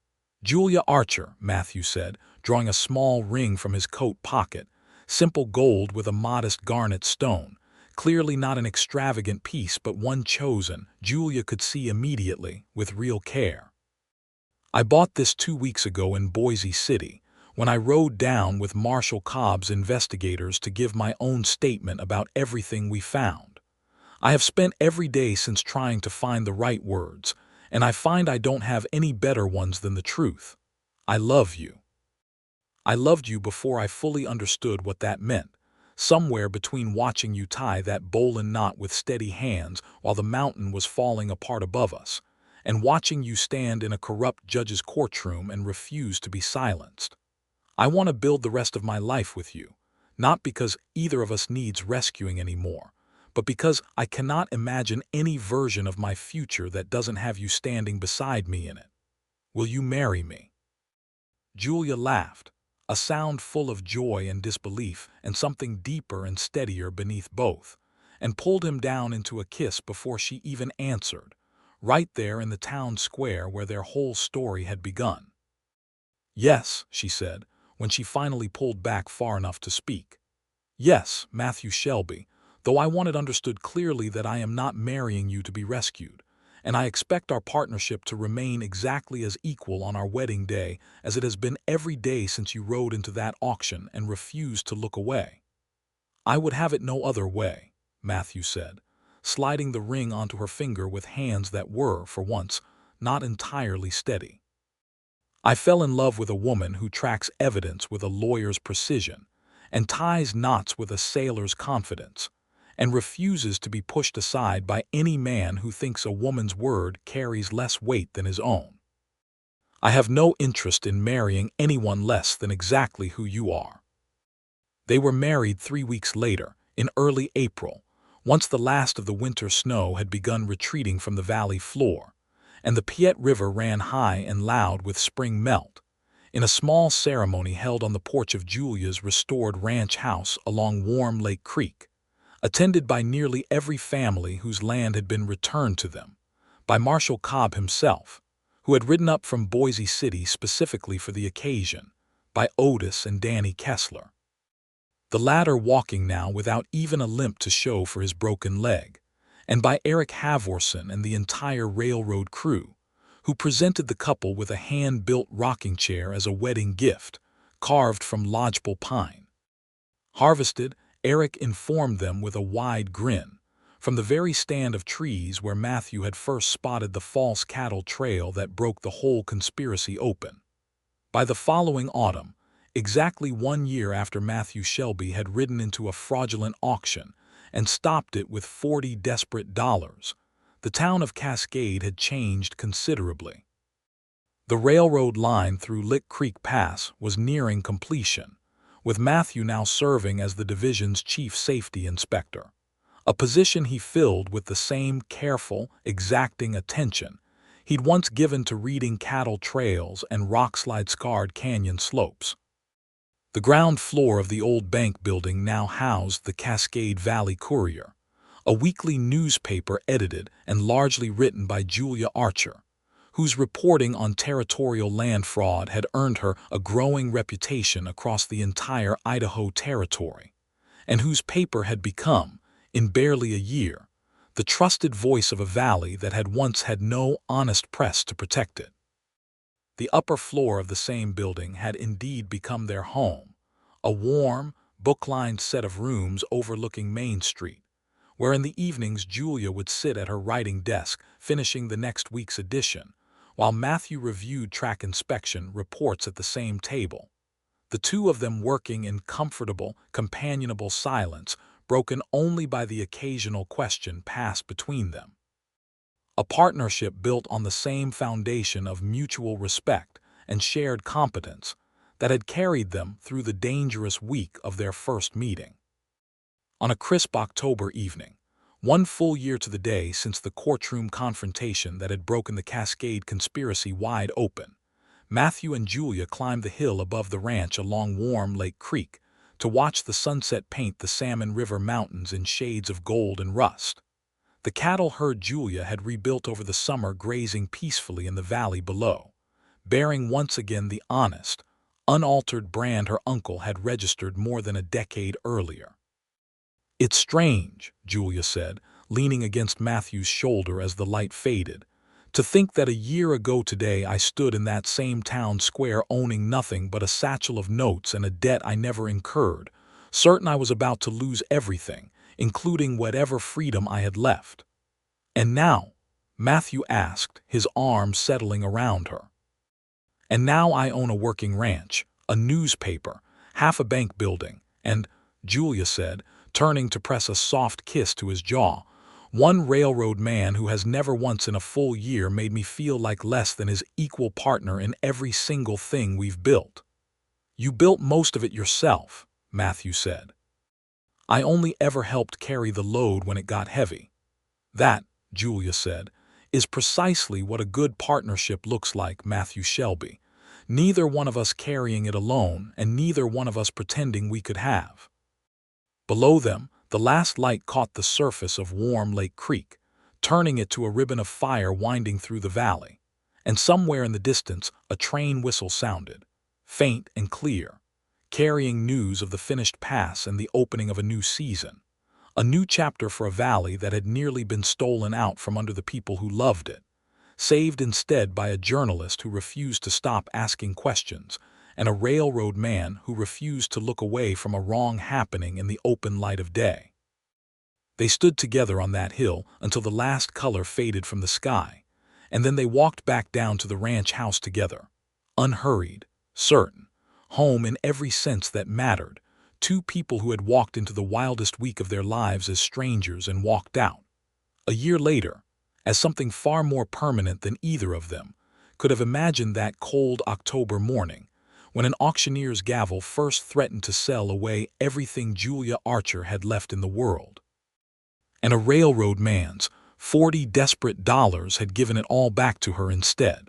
"Julia Archer," Matthew said, drawing a small ring from his coat pocket, simple gold with a modest garnet stone, clearly not an extravagant piece but one chosen, Julia could see immediately, with real care. "I bought this 2 weeks ago in Boise City, when I rode down with Marshal Cobb's investigators to give my own statement about everything we found. I have spent every day since trying to find the right words, and I find I don't have any better ones than the truth. I love you. I loved you before I fully understood what that meant, somewhere between watching you tie that bowline knot with steady hands while the mountain was falling apart above us, and watching you stand in a corrupt judge's courtroom and refuse to be silenced. I want to build the rest of my life with you, not because either of us needs rescuing anymore, but because I cannot imagine any version of my future that doesn't have you standing beside me in it. Will you marry me?" Julia laughed. a sound full of joy and disbelief and something deeper and steadier beneath both, and pulled him down into a kiss before she even answered, right there in the town square where their whole story had begun. "Yes," she said, when she finally pulled back far enough to speak. "Yes, Matthew Shelby, though I want it understood clearly that I am not marrying you to be rescued, and I expect our partnership to remain exactly as equal on our wedding day as it has been every day since you rode into that auction and refused to look away." "I would have it no other way," Matthew said, sliding the ring onto her finger with hands that were, for once, not entirely steady. "I fell in love with a woman who tracks evidence with a lawyer's precision and ties knots with a sailor's confidence, and refuses to be pushed aside by any man who thinks a woman's word carries less weight than his own. I have no interest in marrying anyone less than exactly who you are." They were married 3 weeks later, in early April, once the last of the winter snow had begun retreating from the valley floor, and the Piet River ran high and loud with spring melt, in a small ceremony held on the porch of Julia's restored ranch house along Warm Lake Creek, attended by nearly every family whose land had been returned to them, by Marshall Cobb himself, who had ridden up from Boise City specifically for the occasion, by Otis and Danny Kessler, the latter walking now without even a limp to show for his broken leg, and by Eric Havorson and the entire railroad crew, who presented the couple with a hand-built rocking chair as a wedding gift, carved from lodgepole pine. Harvested, Eric informed them with a wide grin, from the very stand of trees where Matthew had first spotted the false cattle trail that broke the whole conspiracy open. By the following autumn, exactly 1 year after Matthew Shelby had ridden into a fraudulent auction and stopped it with $40 desperate, the town of Cascade had changed considerably. The railroad line through Lick Creek Pass was nearing completion, with Matthew now serving as the division's chief safety inspector, a position he filled with the same careful, exacting attention he'd once given to reading cattle trails and rockslide-scarred canyon slopes. The ground floor of the old bank building now housed the Cascade Valley Courier, a weekly newspaper edited and largely written by Julia Archer, whose reporting on territorial land fraud had earned her a growing reputation across the entire Idaho territory, and whose paper had become, in barely a year, the trusted voice of a valley that had once had no honest press to protect it. The upper floor of the same building had indeed become their home, a warm, book-lined set of rooms overlooking Main Street, where in the evenings Julia would sit at her writing desk finishing the next week's edition, while Matthew reviewed track inspection reports at the same table, the two of them working in comfortable, companionable silence, broken only by the occasional question passed between them. A partnership built on the same foundation of mutual respect and shared competence that had carried them through the dangerous week of their first meeting. On a crisp October evening, 1 full year to the day since the courtroom confrontation that had broken the Cascade conspiracy wide open, Matthew and Julia climbed the hill above the ranch along Warm Lake Creek to watch the sunset paint the Salmon River Mountains in shades of gold and rust. The cattle herd Julia had rebuilt over the summer grazing peacefully in the valley below, bearing once again the honest, unaltered brand her uncle had registered more than a decade earlier. "It's strange," Julia said, leaning against Matthew's shoulder as the light faded, "to think that a year ago today I stood in that same town square owning nothing but a satchel of notes and a debt I never incurred, certain I was about to lose everything, including whatever freedom I had left. And now," Matthew asked, his arms settling around her. "And now I own a working ranch, a newspaper, half a bank building, and," Julia said, turning to press a soft kiss to his jaw, "one railroad man who has never once in a full year made me feel like less than his equal partner in every single thing we've built." "You built most of it yourself," Matthew said. "I only ever helped carry the load when it got heavy." "That," Julia said, "is precisely what a good partnership looks like, Matthew Shelby. neither one of us carrying it alone and neither one of us pretending we could have. Below them, the last light caught the surface of warm Lake Creek, turning it to a ribbon of fire winding through the valley. And somewhere in the distance, a train whistle sounded, faint and clear, carrying news of the finished pass and the opening of a new season, a new chapter for a valley that had nearly been stolen out from under the people who loved it, saved instead by a journalist who refused to stop asking questions, and a railroad man who refused to look away from a wrong happening in the open light of day. They stood together on that hill until the last color faded from the sky, and then they walked back down to the ranch house together, unhurried, certain, home in every sense that mattered, two people who had walked into the wildest week of their lives as strangers and walked out, a year later, as something far more permanent than either of them could have imagined that cold October morning, when an auctioneer's gavel first threatened to sell away everything Julia Archer had left in the world. And a railroad man's $40 desperate had given it all back to her instead.